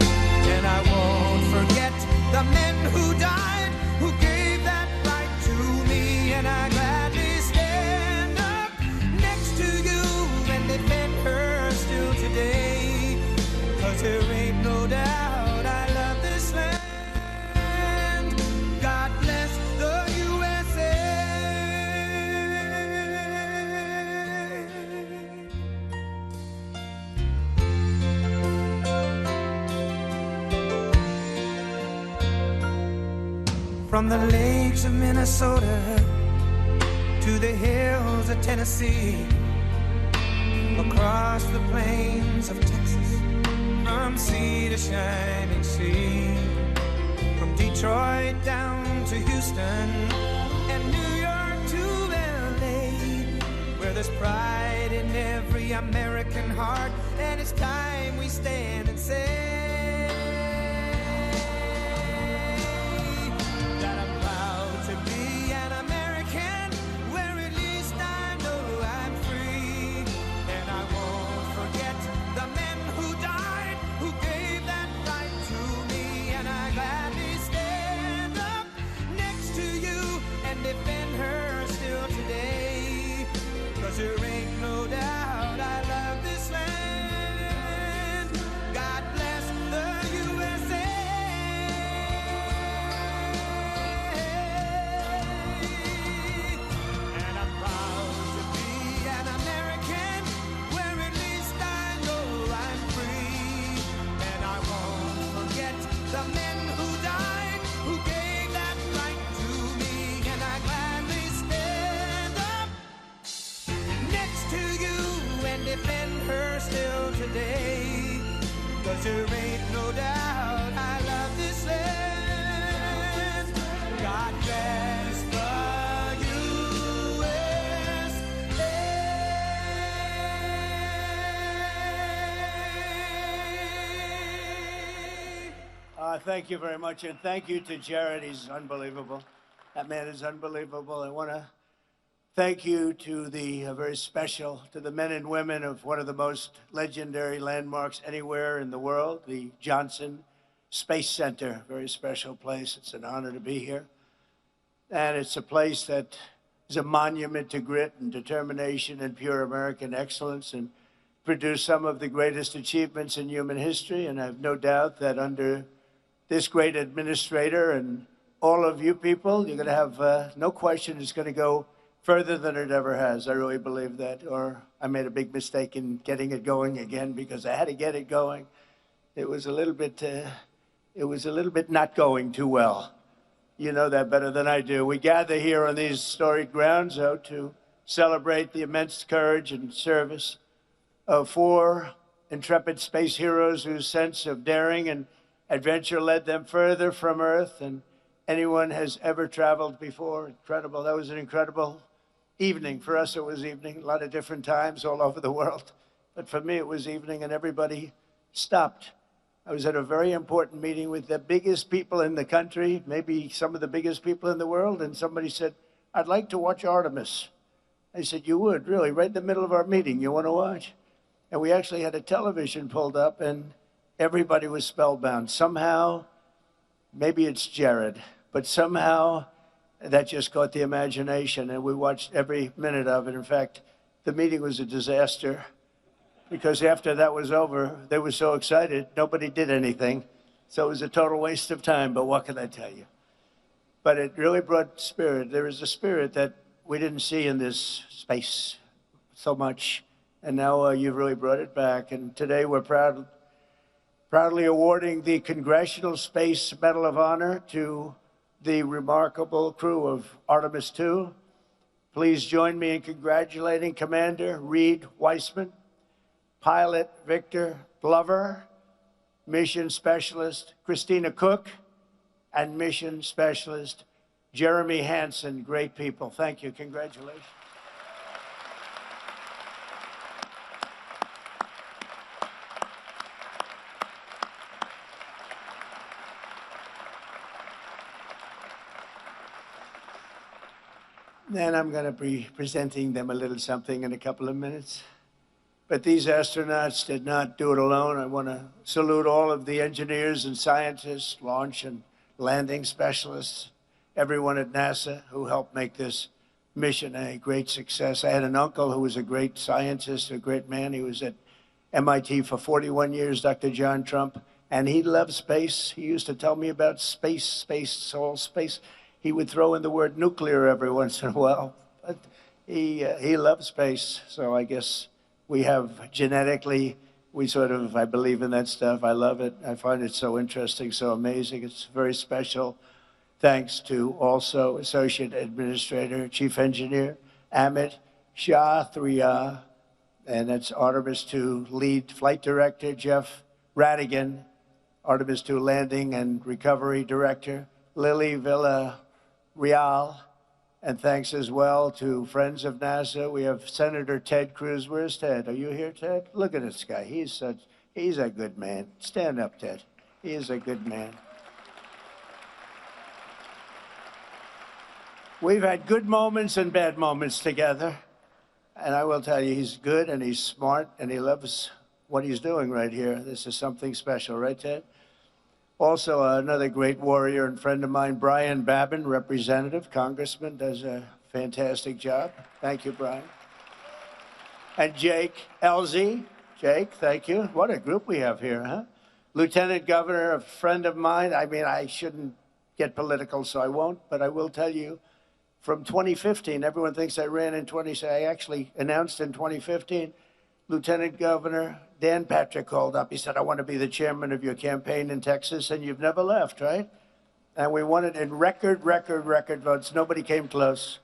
And I won't forget the men who died, who gave that right to me. And I gladly stand up next to you and defend her still today. 'Cause there ain't no doubt I love this land. God bless the USA. From the lakes of Minnesota to the hills of Tennessee, across the plains of Texas, from sea to shining sea, from Detroit down to Houston and New York to LA, where there's pride in every American heart, and it's time we stand and say that I'm proud to be an American, where at least I know I'm free. And I won't forget the men who died, who gave that right to me. And I gladly stand up next to you and defend her still today. 'Cause there ain't no doubt I love this land. God the men who died, who gave that right to me, and I gladly stand up next to you and defend her still today. 'Cause there ain't no doubt I love this land. God bless the USA. Thank you very much, and thank you to Jared. He's unbelievable. That man is unbelievable. I want to thank you to the very special, to the men and women of one of the most legendary landmarks anywhere in the world, the Johnson Space Center. Very special place. It's an honor to be here. And it's a place that is a monument to grit and determination and pure American excellence, and produced some of the greatest achievements in human history. And I have no doubt that under this great administrator and all of you people, you're going to have no question it's going to go further than it ever has. I really believe that. Or I made a big mistake in getting it going again because I had to get it going. It was a little bit not going too well. You know that better than I do. We gather here on these storied grounds, though, to celebrate the immense courage and service of 4 intrepid space heroes whose sense of daring and adventure led them further from Earth than anyone has ever traveled before. Incredible. That was an incredible evening. For us, it was evening. A lot of different times all over the world. But for me, it was evening, and everybody stopped. I was at a very important meeting with the biggest people in the country, maybe some of the biggest people in the world, and somebody said, "I'd like to watch Artemis." I said, "You would, really? Right in the middle of our meeting, you want to watch?" And we actually had a television pulled up, and everybody was spellbound. Somehow, maybe it's Jared, but somehow that just caught the imagination, and we watched every minute of it. In fact, the meeting was a disaster because after that was over, they were so excited, nobody did anything. So it was a total waste of time, but what can I tell you? But it really brought spirit. There is a spirit that we didn't see in this space so much, and now you've really brought it back. And today we're proudly awarding the Congressional Space Medal of Honor to the remarkable crew of Artemis II. Please join me in congratulating Commander Reed Weissman, Pilot Victor Glover, Mission Specialist Christina Cook, and Mission Specialist Jeremy Hansen. Great people. Thank you. Congratulations. Then I'm going to be presenting them a little something in a couple of minutes. But these astronauts did not do it alone. I want to salute all of the engineers and scientists, launch and landing specialists, everyone at NASA who helped make this mission a great success. I had an uncle who was a great scientist, a great man. He was at MIT for 41 years, Dr. John Trump, and he loved space. He used to tell me about space, all space. He would throw in the word nuclear every once in a while, but he loved space. So I guess we have genetically, I believe in that stuff. I love it. I find it so interesting, so amazing. It's very special. Thanks to also Associate Administrator, Chief Engineer, Amit Shah-Thriya, and that's Artemis II Lead Flight Director, Jeff Radigan, Artemis II Landing and Recovery Director, Lily Villarreal, and thanks as well to friends of NASA. We have Senator Ted Cruz. Where's Ted? Are you here, Ted? Look at this guy. He's a good man. Stand up, Ted. He is a good man. We've had good moments and bad moments together. And I will tell you, he's good and he's smart and he loves what he's doing right here. This is something special, right, Ted? Also, another great warrior and friend of mine, Brian Babin, representative, congressman, does a fantastic job. Thank you, Brian. And Jake Elzy. Jake, thank you. What a group we have here, huh? Lieutenant Governor, a friend of mine. I mean, I shouldn't get political, so I won't, but I will tell you, from 2015, everyone thinks I ran in I actually announced in 2015, Lieutenant Governor Dan Patrick called up. He said, I want to be the chairman of your campaign in Texas, and you've never left, right? And we won it in record votes. Nobody came close.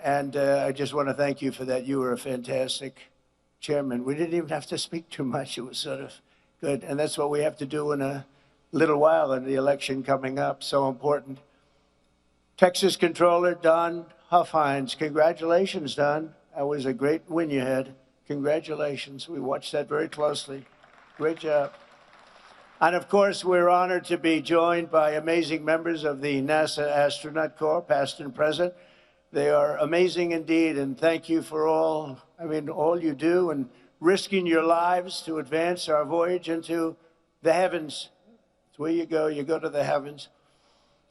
And I just want to thank you for that. You were a fantastic chairman. We didn't even have to speak too much. It was sort of good. And that's what we have to do in a little while in the election coming up. So important. Texas Controller Don Huffhines. Congratulations, Don. That was a great win you had. Congratulations. We watched that very closely. Great job. And of course, we're honored to be joined by amazing members of the NASA Astronaut Corps, past and present. They are amazing indeed, and thank you for all you do and risking your lives to advance our voyage into the heavens. It's where you go to the heavens.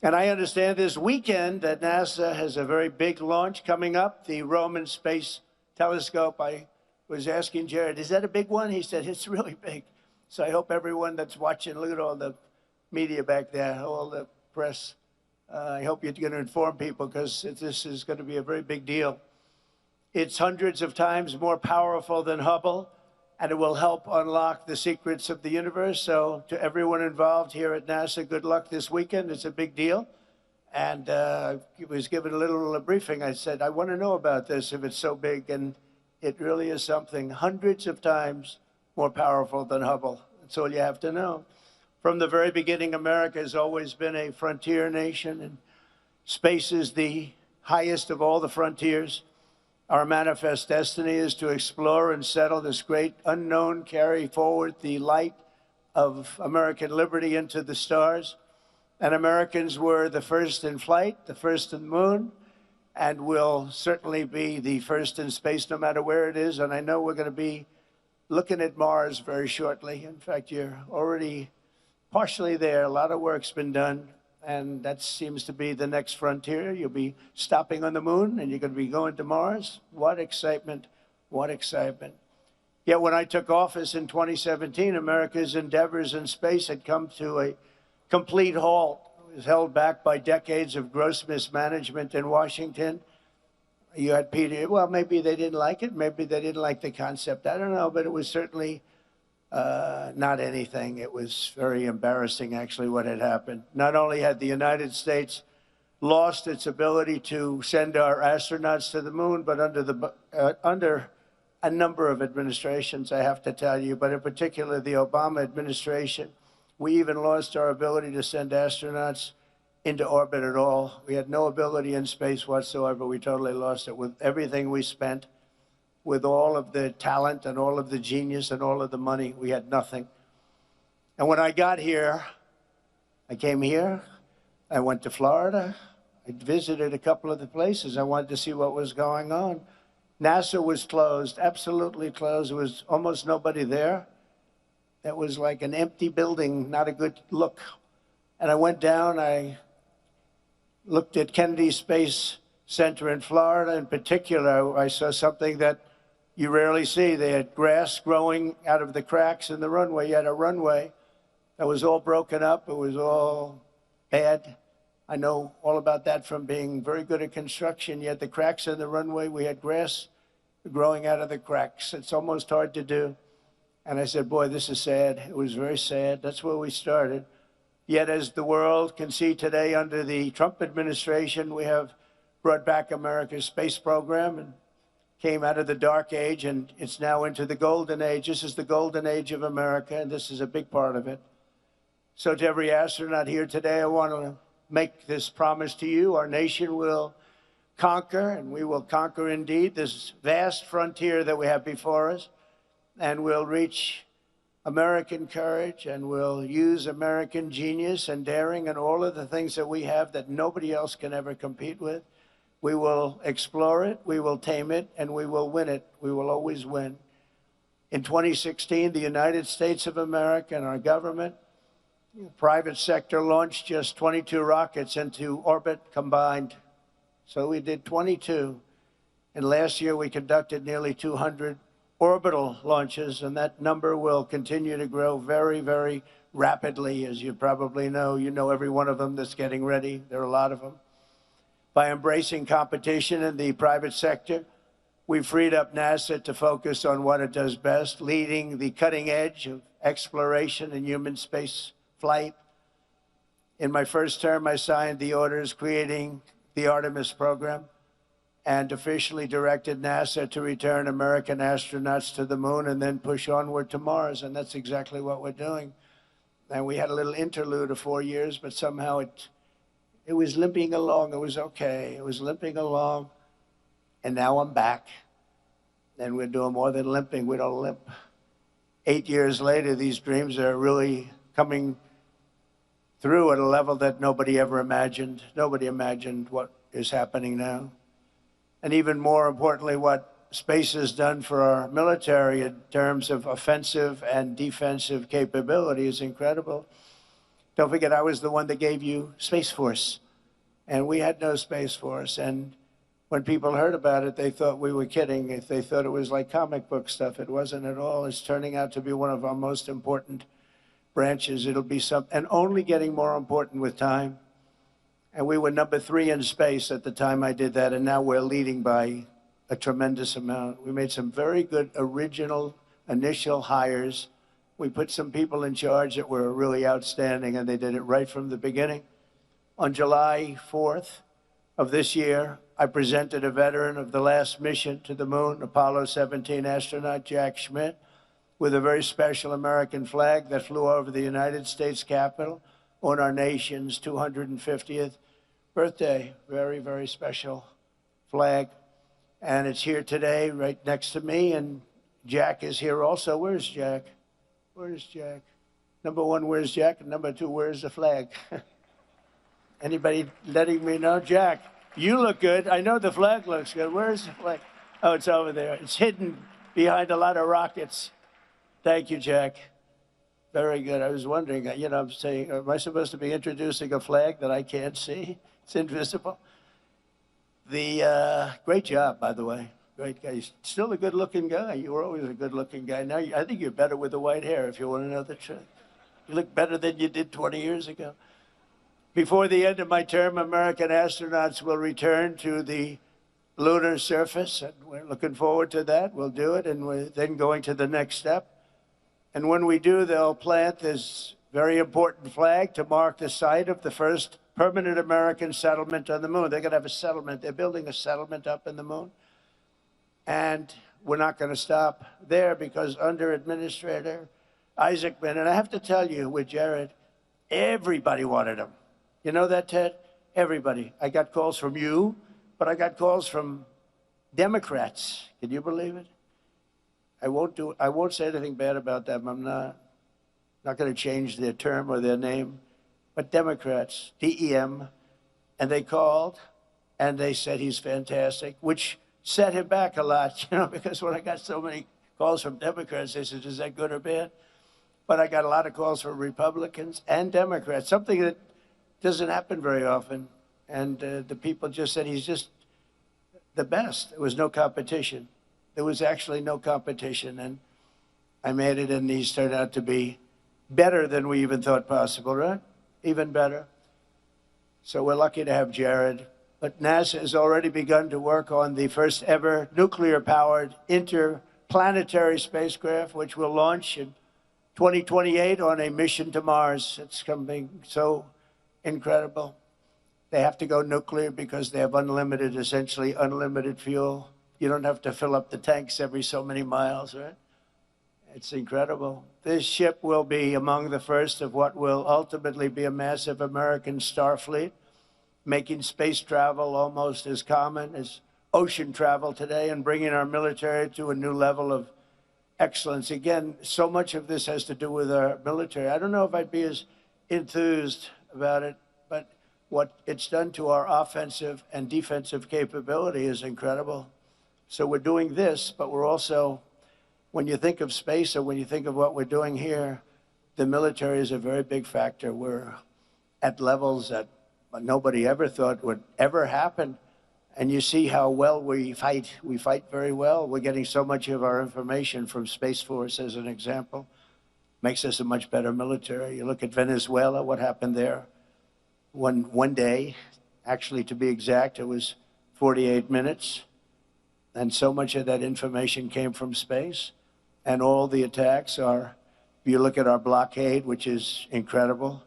And I understand this weekend that NASA has a very big launch coming up, the Roman Space Telescope. I was asking Jared, is that a big one? He said, it's really big. So I hope everyone that's watching, look at all the media back there, all the press. I hope you're going to inform people because this is going to be a very big deal. It's hundreds of times more powerful than Hubble, and it will help unlock the secrets of the universe. So to everyone involved here at NASA, good luck this weekend. It's a big deal. And I was given a little briefing. I said, I want to know about this if it's so big. And it really is something hundreds of times more powerful than Hubble. That's all you have to know. From the very beginning, America has always been a frontier nation, and space is the highest of all the frontiers. Our manifest destiny is to explore and settle this great unknown, carry forward the light of American liberty into the stars. And Americans were the first in flight, the first in the moon, and will certainly be the first in space no matter where it is. And I know we're going to be looking at Mars very shortly. In fact, you're already partially there. A lot of work's been done, and that seems to be the next frontier. You'll be stopping on the moon, and you're going to be going to Mars. What excitement, what excitement. Yet when I took office in 2017, America's endeavors in space had come to a complete halt. It was held back by decades of gross mismanagement in Washington. You had Peter, well, maybe they didn't like it. Maybe they didn't like the concept. I don't know, but it was certainly not anything. It was very embarrassing, actually, what had happened. Not only had the United States lost its ability to send our astronauts to the moon, but under a number of administrations, I have to tell you, but in particular the Obama administration, we even lost our ability to send astronauts into orbit at all. We had no ability in space whatsoever. We totally lost it with everything we spent. With all of the talent and all of the genius and all of the money, we had nothing. And when I got here, I came here, I went to Florida, I visited a couple of the places. I wanted to see what was going on. NASA was closed, absolutely closed. There was almost nobody there. It was like an empty building, not a good look. And I went down, I looked at Kennedy Space Center in Florida. In particular, I saw something that you rarely see. They had grass growing out of the cracks in the runway. You had a runway that was all broken up. It was all bad. I know all about that from being very good at construction. You had the cracks in the runway. We had grass growing out of the cracks. It's almost hard to do. And I said, boy, this is sad. It was very sad. That's where we started. Yet as the world can see today under the Trump administration, we have brought back America's space program and came out of the dark age, and it's now into the golden age. This is the golden age of America, and this is a big part of it. So to every astronaut here today, I want to make this promise to you. Our nation will conquer, and we will conquer indeed this vast frontier that we have before us, and we'll reach American courage, and we'll use American genius and daring and all of the things that we have that nobody else can ever compete with. We will explore it, we will tame it, and we will win it. We will always win. In 2016, the United States of America and our government, the private sector, launched just 22 rockets into orbit combined. So we did 22. And last year we conducted nearly 200 orbital launches, and that number will continue to grow very, very rapidly. As you probably know, you know every one of them that's getting ready. There are a lot of them. By embracing competition in the private sector, We freed up NASA to focus on what it does best, leading the cutting edge of exploration and human space flight. In my first term, I signed the orders creating the Artemis program and officially directed NASA to return American astronauts to the moon and then push onward to Mars. And that's exactly what we're doing. And we had a little interlude of 4 years, but somehow it was limping along. It was okay. It was limping along. And now I'm back. And we're doing more than limping. We don't limp. 8 years later, these dreams are really coming through at a level that nobody ever imagined. Nobody imagined what is happening now. And even more importantly, what space has done for our military in terms of offensive and defensive capability is incredible. Don't forget, I was the one that gave you Space Force, and we had no Space Force. And when people heard about it, they thought we were kidding. If they thought it was like comic book stuff, it wasn't at all. It's turning out to be one of our most important branches. It'll be and only getting more important with time. And we were number 3 in space at the time I did that, and now we're leading by a tremendous amount. We made some very good original initial hires. We put some people in charge that were really outstanding, and they did it right from the beginning. On July 4th of this year, I presented a veteran of the last mission to the moon, Apollo 17 astronaut Jack Schmitt, with a very special American flag that flew over the United States Capitol on our nation's 250th birthday. Very, very special flag. And it's here today, right next to me, and Jack is here also. Where's Jack? Where's Jack? Number 1, where's Jack? And number 2, where's the flag? Anybody letting me know? Jack, you look good. I know the flag looks good. Where's the flag? Oh, it's over there. It's hidden behind a lot of rockets. Thank you, Jack. Very good. I was wondering, I'm saying, am I supposed to be introducing a flag that I can't see? It's invisible. Great job, by the way. Great guy. You're still a good-looking guy. You were always a good-looking guy. Now, I think you're better with the white hair, if you want to know the truth. You look better than you did 20 years ago. Before the end of my term, American astronauts will return to the lunar surface, and we're looking forward to that. We'll do it, and we're then going to the next step. And when we do, they'll plant this very important flag to mark the site of the first permanent American settlement on the moon. They're going to have a settlement. They're building a settlement up in the moon. And we're not going to stop there, because under Administrator Isaacman, and I have to tell you, with Jared, everybody wanted him. You know that, Ted? Everybody. I got calls from you, but I got calls from Democrats. Can you believe it? I won't say anything bad about them. I'm not going to change their term or their name. But Democrats, DEM, and they called and they said he's fantastic, which set him back a lot, because when I got so many calls from Democrats, they said, is that good or bad? But I got a lot of calls from Republicans and Democrats, something that doesn't happen very often. And the people just said he's just the best. There was no competition. There was actually no competition. And I made it, and he's turned out to be better than we even thought possible, right? Even better. So we're lucky to have Jared. But NASA has already begun to work on the first ever nuclear-powered interplanetary spacecraft, which will launch in 2028 on a mission to Mars. It's coming so incredible. They have to go nuclear because they have essentially unlimited fuel. You don't have to fill up the tanks every so many miles, right? It's incredible. This ship will be among the first of what will ultimately be a massive American star fleet, making space travel almost as common as ocean travel today and bringing our military to a new level of excellence. Again, so much of this has to do with our military. I don't know if I'd be as enthused about it, but what it's done to our offensive and defensive capability is incredible. So we're doing this, but we're also, when you think of space or when you think of what we're doing here, the military is a very big factor. We're at levels that nobody ever thought would ever happen. And you see how well we fight. We fight very well. We're getting so much of our information from Space Force, as an example. Makes us a much better military. You look at Venezuela, what happened there. One day, actually to be exact, it was 48 minutes. And so much of that information came from space. And all the attacks are, if you look at our blockade, which is incredible,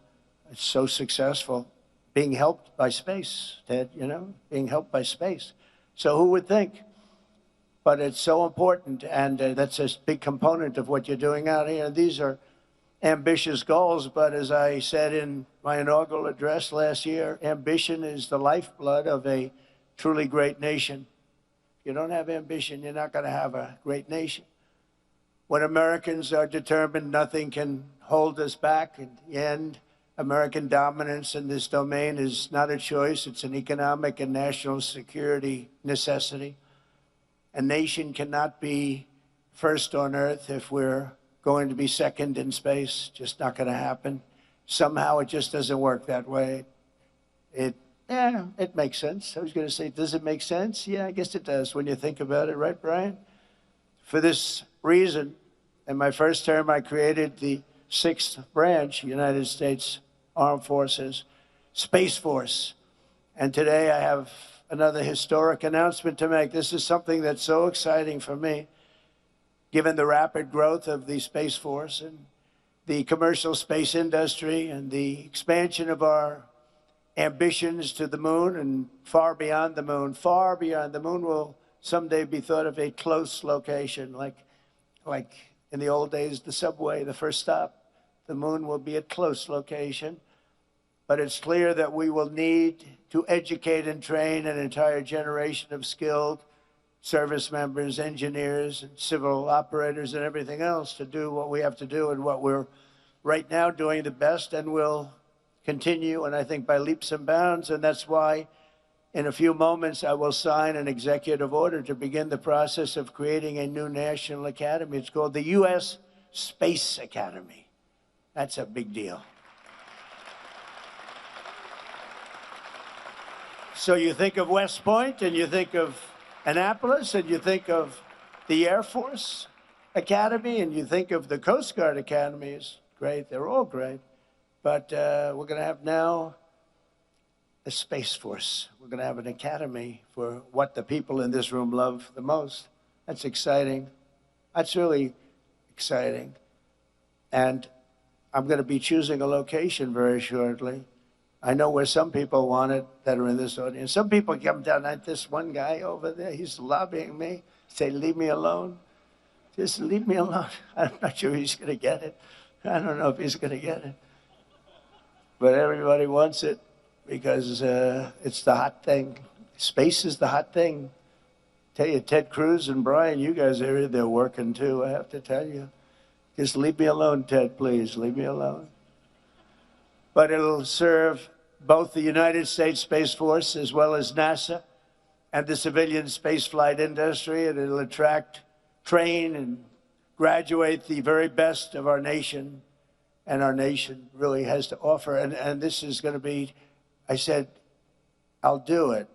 it's so successful, being helped by space, Ted, you know, being helped by space. So who would think? But it's so important, and that's a big component of what you're doing out here. These are ambitious goals, but as I said in my inaugural address last year, ambition is the lifeblood of a truly great nation. If you don't have ambition, you're not going to have a great nation. When Americans are determined, nothing can hold us back. In the end, American dominance in this domain is not a choice. It's an economic and national security necessity. A nation cannot be first on Earth if we're going to be second in space. Just not going to happen. Somehow it just doesn't work that way. It makes sense. I was going to say, does it make sense? Yeah, I guess it does when you think about it, right, Brian? For this reason, in my first term, I created the 6th branch, United States Armed Forces, Space Force. And today I have another historic announcement to make. This is something that's so exciting for me, given the rapid growth of the Space Force and the commercial space industry and the expansion of our ambitions to the moon and far beyond the moon. Far beyond the moon will someday be thought of a close location, like in the old days, the subway, the first stop. The moon will be a close location. But it's clear that we will need to educate and train an entire generation of skilled service members, engineers, and civil operators, and everything else to do what we have to do and what we're right now doing the best and will continue, and I think by leaps and bounds. And that's why in a few moments I will sign an executive order to begin the process of creating a new national academy. It's called the U.S. Space Academy. That's a big deal. So you think of West Point, and you think of Annapolis, and you think of the Air Force Academy, and you think of the Coast Guard Academies. Great, they're all great. But we're going to have now a Space Force. We're going to have an academy for what the people in this room love the most. That's exciting. That's really exciting. And I'm going to be choosing a location very shortly. I know where some people want it that are in this audience. Some people come down, like this one guy over there, he's lobbying me, say, leave me alone. Just leave me alone. I'm not sure he's going to get it. I don't know if he's going to get it. But everybody wants it because it's the hot thing. Space is the hot thing. Tell you, Ted Cruz and Brian, you guys are here, they're working too, I have to tell you. Just leave me alone, Ted, please. Leave me alone. But it'll serve both the United States Space Force as well as NASA and the civilian spaceflight industry, and it'll attract, train, and graduate the very best of our nation, and our nation really has to offer. And this is going to be, I said, I'll do it,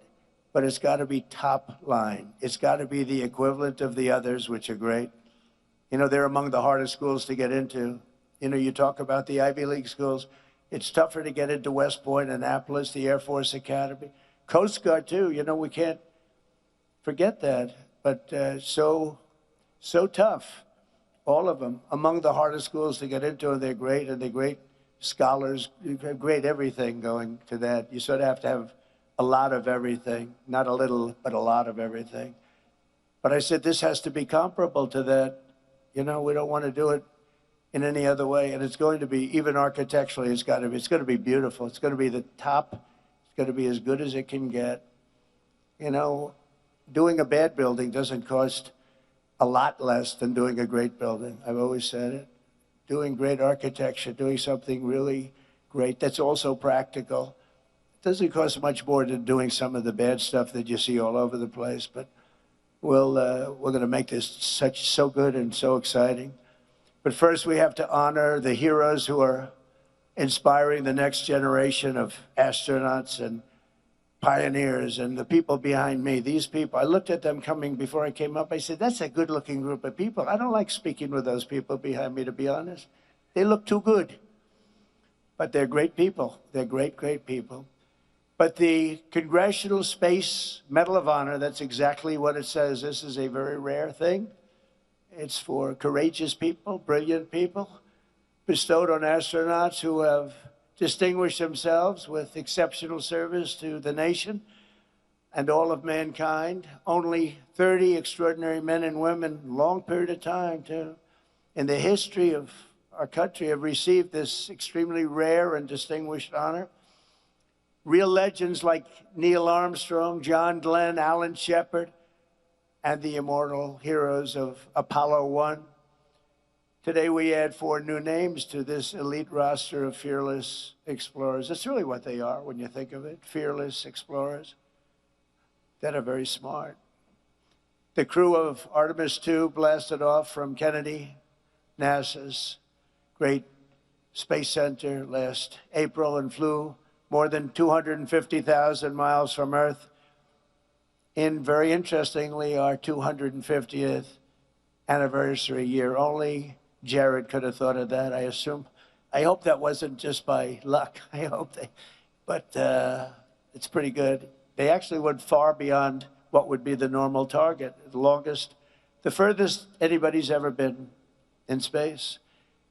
but it's got to be top line. It's got to be the equivalent of the others, which are great. You know, they're among the hardest schools to get into. You know, you talk about the Ivy League schools. It's tougher to get into West Point, Annapolis, the Air Force Academy. Coast Guard, too. You know, we can't forget that. But so tough, all of them, among the hardest schools to get into, and they're great scholars, great everything going to that. You sort of have to have a lot of everything, not a little, but a lot of everything. But I said, this has to be comparable to that. You know, we don't want to do it in any other way. And it's going to be, even architecturally, it's going to be beautiful. It's going to be the top. It's going to be as good as it can get. You know, doing a bad building doesn't cost a lot less than doing a great building. I've always said it. Doing great architecture, doing something really great that's also practical. It doesn't cost much more than doing some of the bad stuff that you see all over the place. But we're going to make this so good and so exciting. But first, we have to honor the heroes who are inspiring the next generation of astronauts and pioneers and the people behind me. These people, I looked at them coming before I came up. I said, that's a good-looking group of people. I don't like speaking with those people behind me, to be honest. They look too good. But they're great people. They're great people. But the Congressional Space Medal of Honor, that's exactly what it says. This is a very rare thing. It's for courageous people, brilliant people, bestowed on astronauts who have distinguished themselves with exceptional service to the nation and all of mankind. Only 30 extraordinary men and women, long period of time, too, in the history of our country have received this extremely rare and distinguished honor. Real legends like Neil Armstrong, John Glenn, Alan Shepard, and the immortal heroes of Apollo 1. Today we add 4 new names to this elite roster of fearless explorers. That's really what they are when you think of it, fearless explorers that are very smart. The crew of Artemis 2 blasted off from Kennedy, NASA's great space center last April and flew more than 250,000 miles from Earth in, very interestingly, our 250th anniversary year. Only Jared could have thought of that, I assume. I hope that wasn't just by luck. I hope but it's pretty good. They actually went far beyond what would be the normal target, the furthest anybody's ever been in space.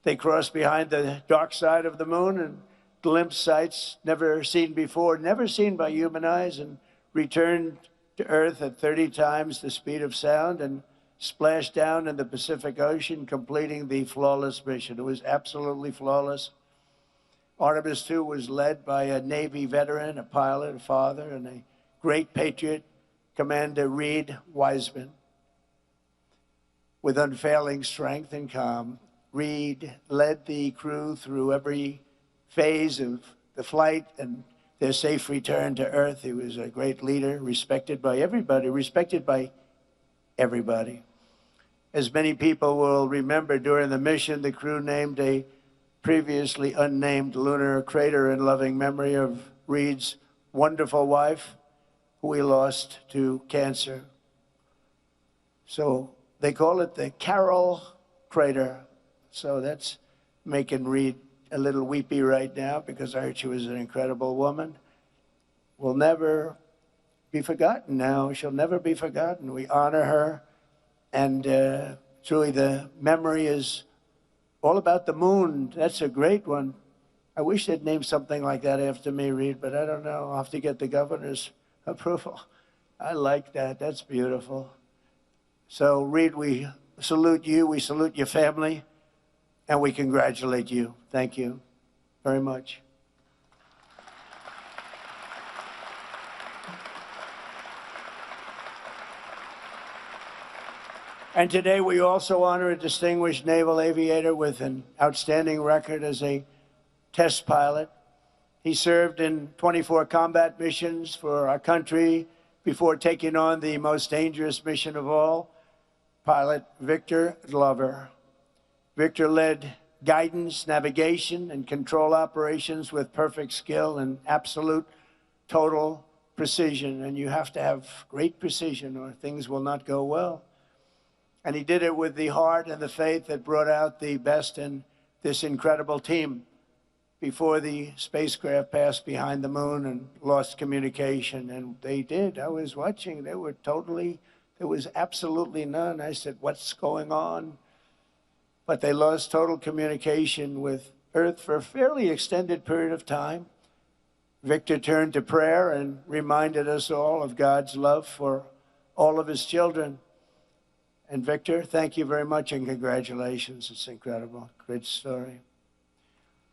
They crossed behind the dark side of the moon and glimpsed sights never seen before, never seen by human eyes, and returned to Earth at 30 times the speed of sound and splashed down in the Pacific Ocean, completing the flawless mission. It was absolutely flawless. Artemis 2 was led by a Navy veteran, a pilot, a father, and a great patriot, Commander Reed Wiseman. With unfailing strength and calm, Reed led the crew through every phase of the flight and their safe return to Earth. He was a great leader, respected by everybody. As many people will remember, during the mission, the crew named a previously unnamed lunar crater in loving memory of Reed's wonderful wife, who we lost to cancer. So they call it the Carroll Crater. So that's making Reed a little weepy right now, because I heard she was an incredible woman. Will never be forgotten now. She'll never be forgotten. We honor her. And truly, the memory is all about the moon. That's a great one. I wish they'd name something like that after me, Reed, but I don't know. I'll have to get the governor's approval. I like that. That's beautiful. So, Reed, we salute you. We salute your family. And we congratulate you. Thank you very much. And today we also honor a distinguished naval aviator with an outstanding record as a test pilot. He served in 24 combat missions for our country before taking on the most dangerous mission of all, Pilot Victor Glover. Victor led guidance, navigation, and control operations with perfect skill and absolute total precision. And you have to have great precision or things will not go well. And he did it with the heart and the faith that brought out the best in this incredible team before the spacecraft passed behind the moon and lost communication. And they did. I was watching. There was absolutely none. I said, what's going on? But they lost total communication with Earth for a fairly extended period of time. Victor turned to prayer and reminded us all of God's love for all of his children. And Victor, thank you very much and congratulations. It's incredible. Great story.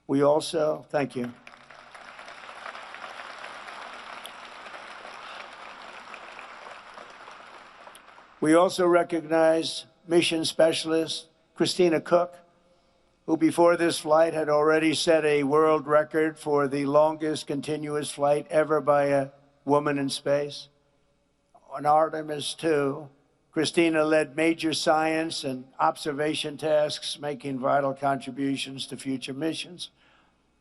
We also, thank you. We also recognize mission specialist Christina Cook, who before this flight had already set a world record for the longest continuous flight ever by a woman in space. On Artemis 2, Christina led major science and observation tasks, making vital contributions to future missions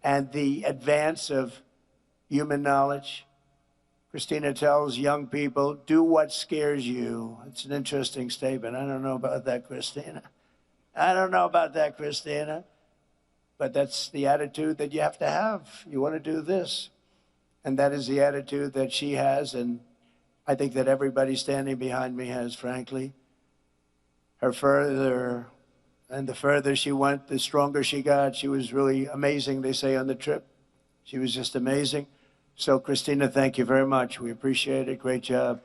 and the advance of human knowledge. Christina tells young people, do what scares you. It's an interesting statement. I don't know about that, Christina. But that's the attitude that you have to have. You want to do this. And that is the attitude that she has, and I think that everybody standing behind me has, frankly. The further she went, the stronger she got. She was really amazing, they say, on the trip. She was just amazing. So, Christina, thank you very much. We appreciate it. Great job.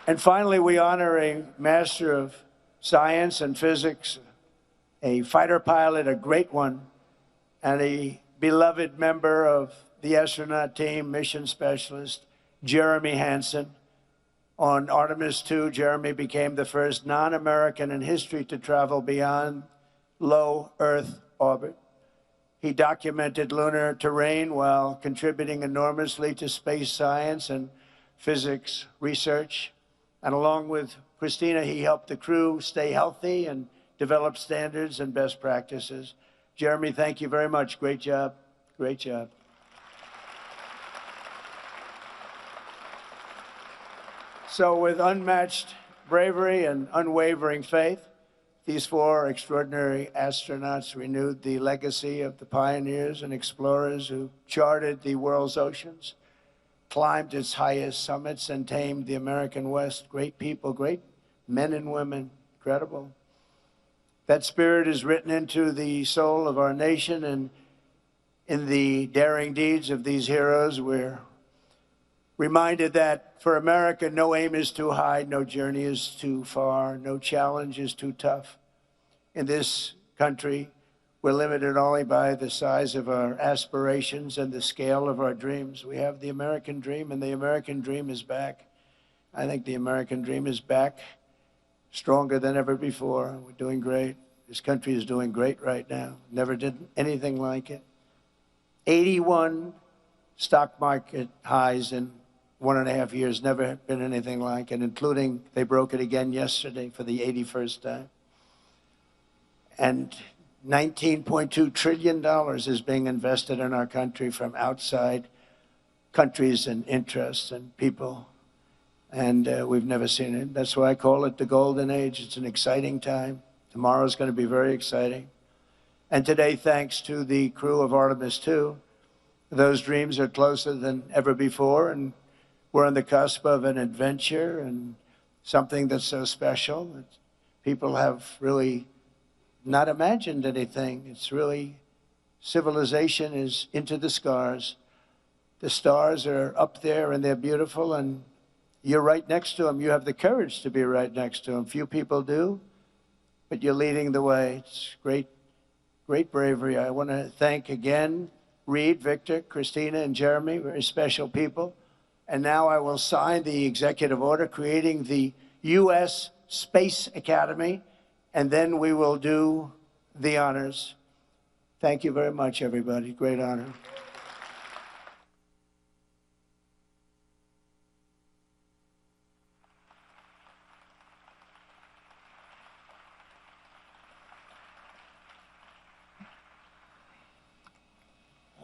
And finally, we honor a master of science and physics, a fighter pilot, a great one, and a beloved member of the astronaut team, mission specialist, Jeremy Hansen. On Artemis 2, Jeremy became the first non-American in history to travel beyond low Earth orbit. He documented lunar terrain while contributing enormously to space science and physics research. And along with Christina, he helped the crew stay healthy and develop standards and best practices. Jeremy, thank you very much. Great job. Great job. So with unmatched bravery and unwavering faith, these four extraordinary astronauts renewed the legacy of the pioneers and explorers who charted the world's oceans, climbed its highest summits, and tamed the American West. Great people, great men and women, incredible. That spirit is written into the soul of our nation, and in the daring deeds of these heroes, we're reminded that for America, no aim is too high, no journey is too far, no challenge is too tough. In this country, we're limited only by the size of our aspirations and the scale of our dreams. We have the American dream, and the American dream is back. I think the American dream is back, stronger than ever before. We're doing great. This country is doing great right now. Never did anything like it. 81 stock market highs in 1.5 years, never been anything like it, including they broke it again yesterday for the 81st time. And $19.2 trillion is being invested in our country from outside countries and interests and people. And we've never seen it. That's why I call it the golden age. It's an exciting time. Tomorrow's going to be very exciting. And today, thanks to the crew of Artemis 2, those dreams are closer than ever before, and we're on the cusp of an adventure and something that's so special that people have really not imagined anything. It's really, civilization is into the stars. The stars are up there and they're beautiful, and you're right next to them. You have the courage to be right next to them. Few people do, but you're leading the way. It's great, great bravery. I want to thank again Reed, Victor, Christina, and Jeremy, very special people. And now I will sign the executive order creating the U.S. Space Academy, and then we will do the honors. Thank you very much, everybody. Great honor.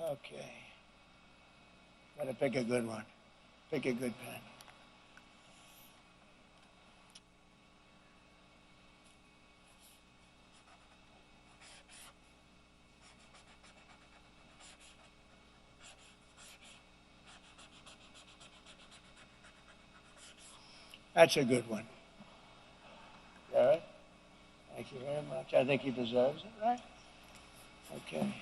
Okay. Gotta pick a good one. Pick a good pen. That's a good one. All right? Thank you very much. I think he deserves it, right? Okay.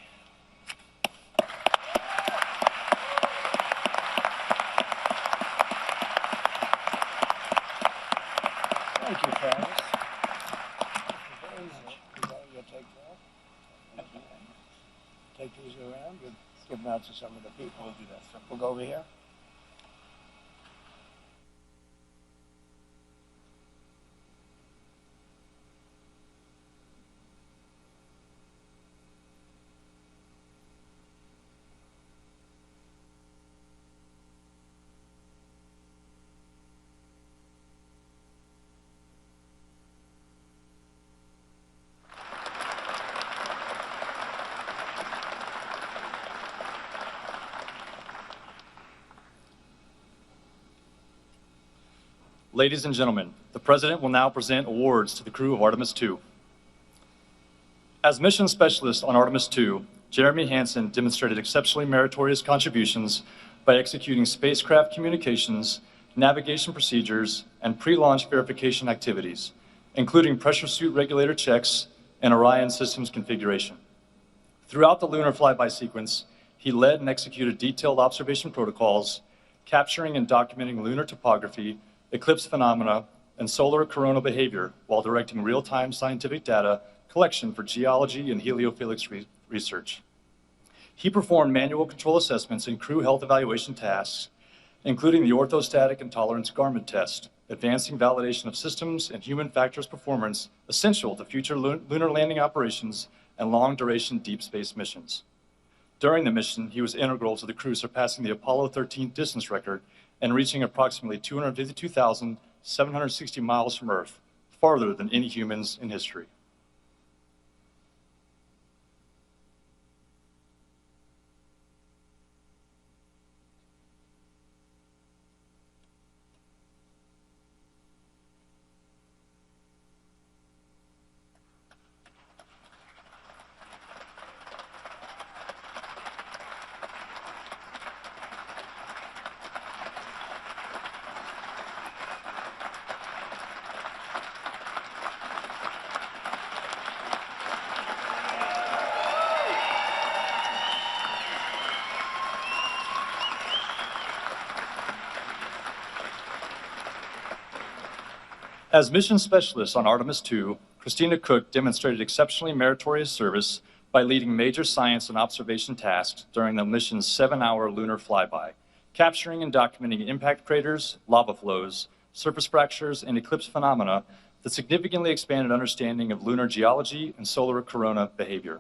Thank you, Travis. Thank you very much. You'll take that. Take these around. You'll give them out to some of the people. We'll do that. We'll go over here. Ladies and gentlemen, the President will now present awards to the crew of Artemis 2. As mission specialist on Artemis 2, Jeremy Hansen demonstrated exceptionally meritorious contributions by executing spacecraft communications, navigation procedures, and pre-launch verification activities, including pressure suit regulator checks and Orion systems configuration. Throughout the lunar flyby sequence, he led and executed detailed observation protocols, capturing and documenting lunar topography, eclipse phenomena, and solar coronal behavior while directing real-time scientific data collection for geology and heliophysics research. He performed manual control assessments and crew health evaluation tasks, including the orthostatic and tolerance garment test, advancing validation of systems and human factors performance essential to future lunar landing operations and long-duration deep space missions. During the mission, he was integral to the crew surpassing the Apollo 13 distance record and reaching approximately 252,760 miles from Earth, farther than any humans in history. As mission specialist on Artemis 2, Christina Cook demonstrated exceptionally meritorious service by leading major science and observation tasks during the mission's 7-hour lunar flyby, capturing and documenting impact craters, lava flows, surface fractures, and eclipse phenomena that significantly expanded understanding of lunar geology and solar corona behavior.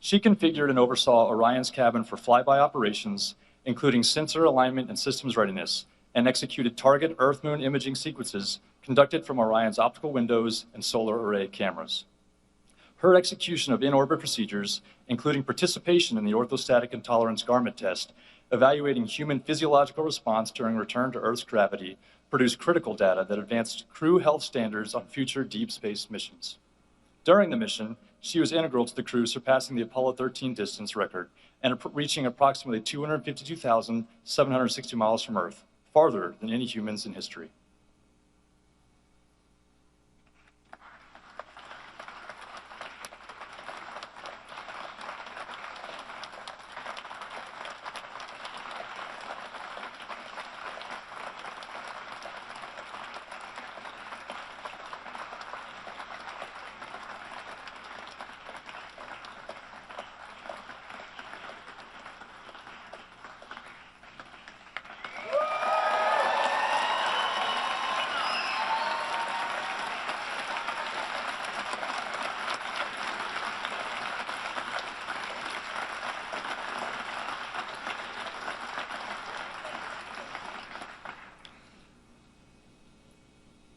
She configured and oversaw Orion's cabin for flyby operations, including sensor alignment and systems readiness, and executed target Earth-Moon imaging sequences conducted from Orion's optical windows and solar array cameras. Her execution of in-orbit procedures, including participation in the orthostatic and tolerance garment test, evaluating human physiological response during return to Earth's gravity, produced critical data that advanced crew health standards on future deep space missions. During the mission, she was integral to the crew surpassing the Apollo 13 distance record and reaching approximately 252,760 miles from Earth, farther than any humans in history.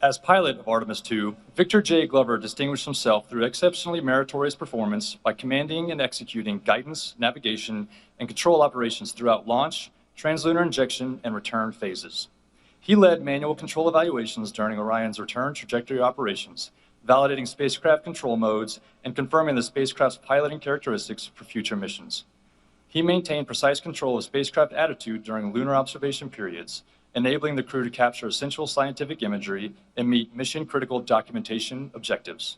As pilot of Artemis 2, Victor J. Glover distinguished himself through exceptionally meritorious performance by commanding and executing guidance, navigation, and control operations throughout launch, translunar injection, and return phases. He led manual control evaluations during Orion's return trajectory operations, validating spacecraft control modes and confirming the spacecraft's piloting characteristics for future missions. He maintained precise control of spacecraft attitude during lunar observation periods, enabling the crew to capture essential scientific imagery and meet mission-critical documentation objectives.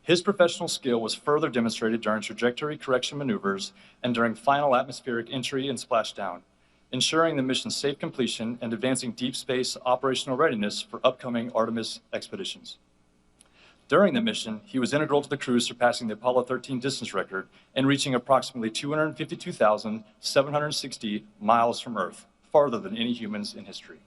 His professional skill was further demonstrated during trajectory correction maneuvers and during final atmospheric entry and splashdown, ensuring the mission's safe completion and advancing deep space operational readiness for upcoming Artemis expeditions. During the mission, he was integral to the crew surpassing the Apollo 13 distance record and reaching approximately 252,760 miles from Earth, farther than any humans in history.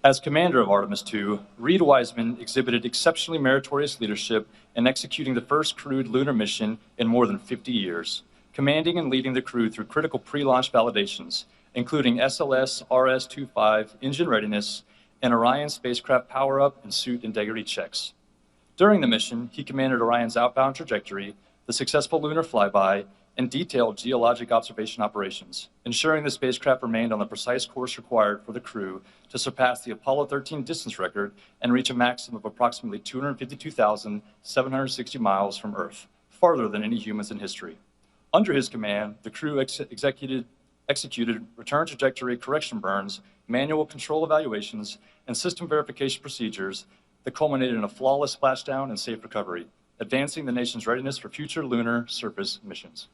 As commander of Artemis II, Reed Wiseman exhibited exceptionally meritorious leadership in executing the first crewed lunar mission in more than 50 years, commanding and leading the crew through critical pre-launch validations, including SLS RS-25 engine readiness and Orion spacecraft power-up and suit integrity checks. During the mission, he commanded Orion's outbound trajectory, the successful lunar flyby, and detailed geologic observation operations, ensuring the spacecraft remained on the precise course required for the crew to surpass the Apollo 13 distance record and reach a maximum of approximately 252,760 miles from Earth, farther than any humans in history. Under his command, the crew executed return trajectory correction burns, manual control evaluations, and system verification procedures that culminated in a flawless splashdown and safe recovery, advancing the nation's readiness for future lunar surface missions.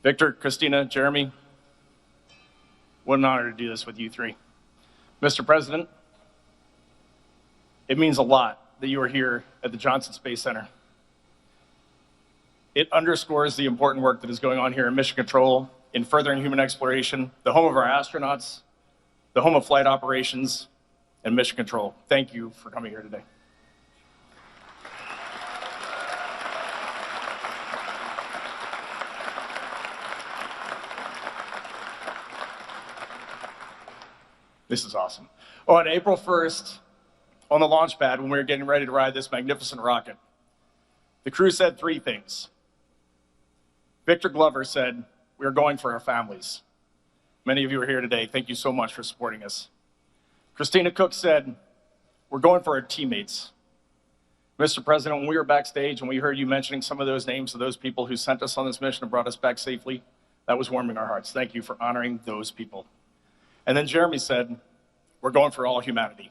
Victor, Christina, Jeremy, what an honor to do this with you three. Mr. President, it means a lot that you are here at the Johnson Space Center. It underscores the important work that is going on here in Mission Control in furthering human exploration, the home of our astronauts, the home of flight operations, and Mission Control. Thank you for coming here today. This is awesome. On April 1st, on the launch pad, when we were getting ready to ride this magnificent rocket, the crew said three things. Victor Glover said, "We are going for our families." Many of you are here today. Thank you so much for supporting us. Christina Cook said, "We're going for our teammates." Mr. President, when we were backstage and we heard you mentioning some of those names of those people who sent us on this mission and brought us back safely, that was warming our hearts. Thank you for honoring those people. And then Jeremy said, "We're going for all humanity."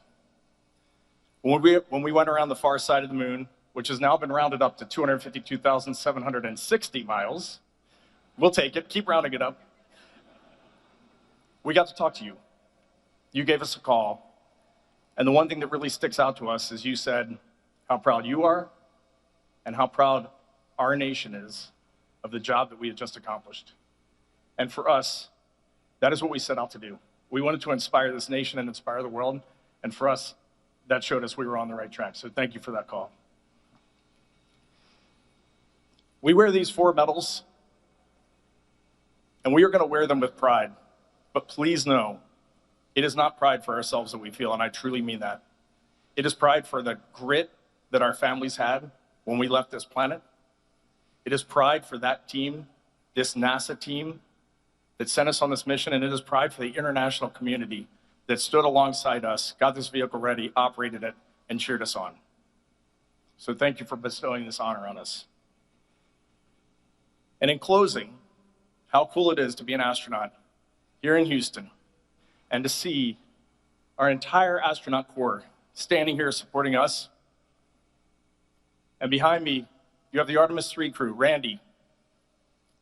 When we went around the far side of the moon, which has now been rounded up to 252,760 miles, we'll take it, keep rounding it up. We got to talk to you. You gave us a call. And the one thing that really sticks out to us is you said how proud you are and how proud our nation is of the job that we had just accomplished. And for us, that is what we set out to do. We wanted to inspire this nation and inspire the world, and for us, that showed us we were on the right track, so thank you for that call. We wear these 4 medals, and we are going to wear them with pride, but please know, it is not pride for ourselves that we feel, and I truly mean that. It is pride for the grit that our families had when we left this planet. It is pride for that team, this NASA team, that sent us on this mission, and it is pride for the international community that stood alongside us, got this vehicle ready, operated it, and cheered us on. So thank you for bestowing this honor on us. And in closing, how cool it is to be an astronaut here in Houston and to see our entire astronaut corps standing here supporting us. And behind me, you have the Artemis III crew, Randy,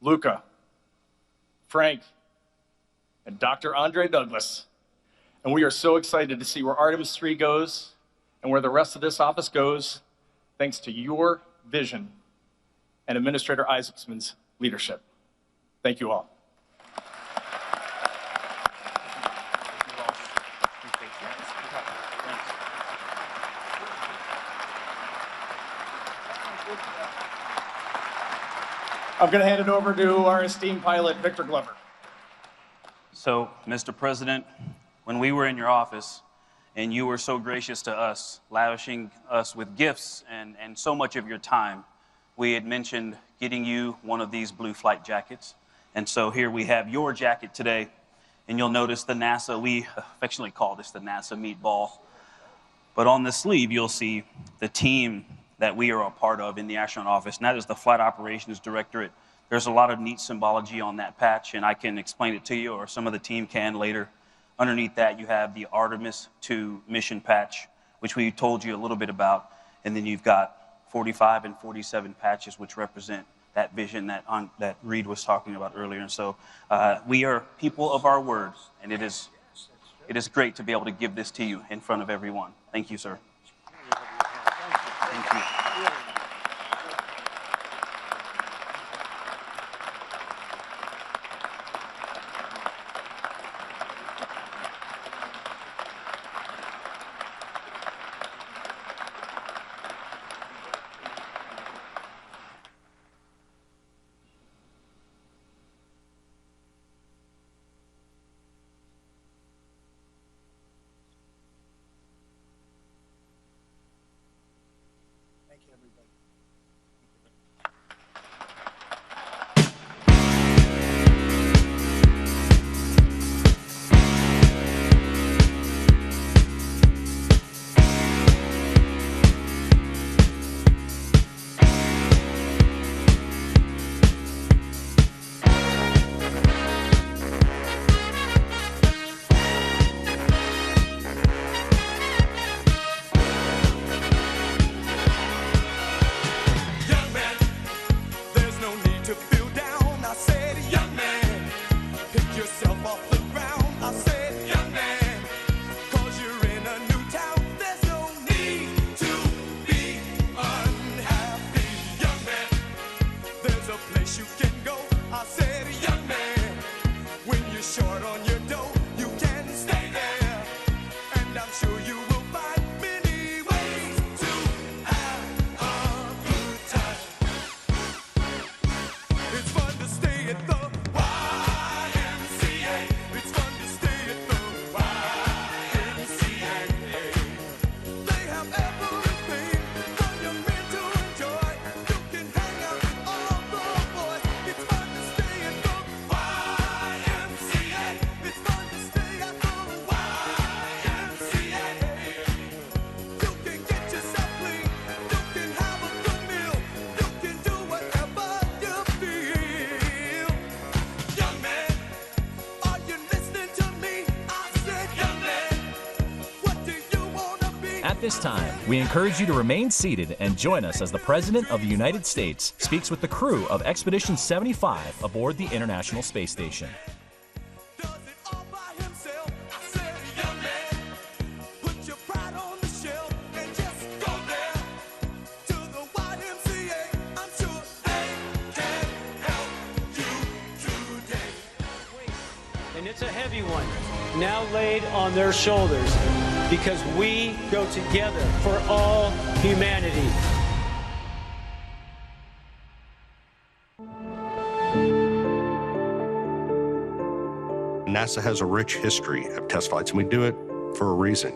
Luca, Frank, and Dr. Andre Douglas. And we are so excited to see where Artemis III goes and where the rest of this office goes, thanks to your vision and Administrator Isaacson's leadership. Thank you all. I'm going to hand it over to our esteemed pilot, Victor Glover. So, Mr. President, when we were in your office and you were so gracious to us, lavishing us with gifts and so much of your time, we had mentioned getting you one of these blue flight jackets. And so here we have your jacket today. and you'll notice the NASA, we affectionately call this the NASA meatball. But on the sleeve, you'll see the team that we are a part of in the astronaut office, and that is the Flight Operations Directorate. There's a lot of neat symbology on that patch, and I can explain it to you, or some of the team can later. Underneath that, you have the Artemis 2 mission patch, which we told you a little bit about, and then you've got 45 and 47 patches, which represent that vision that Reed was talking about earlier. And so we are people of our word, and it is great to be able to give this to you in front of everyone. Thank you, sir. Thank you. Thank you, everybody. At this time, we encourage you to remain seated and join us as the President of the United States speaks with the crew of Expedition 75 aboard the International Space Station. And it's a heavy one, now laid on their shoulders, because we go together for all humanity. NASA has a rich history of test flights, and we do it for a reason.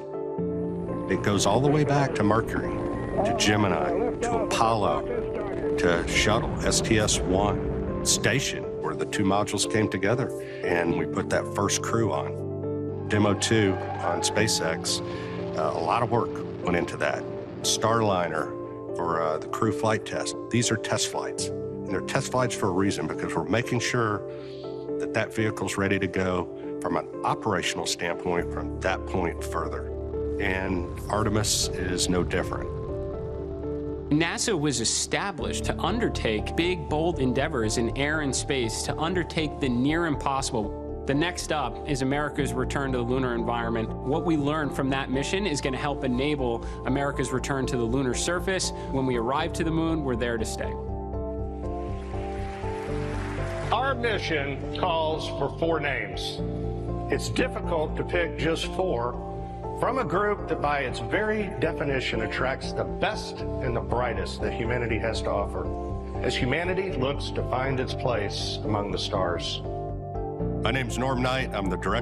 It goes all the way back to Mercury, to Gemini, to Apollo, to Shuttle, STS-1, Station, where the two modules came together, and we put that first crew on. Demo 2 on SpaceX, a lot of work went into that. Starliner for the crew flight test. These are test flights, and they're test flights for a reason, because we're making sure that that vehicle's ready to go from an operational standpoint from that point further. And Artemis is no different. NASA was established to undertake big, bold endeavors in air and space, to undertake the near impossible. The next up is America's return to the lunar environment. What we learned from that mission is going to help enable America's return to the lunar surface. When we arrive to the moon, we're there to stay. Our mission calls for 4 names. It's difficult to pick just 4 from a group that by its very definition attracts the best and the brightest that humanity has to offer, as humanity looks to find its place among the stars. My name's Norm Knight. I'm the director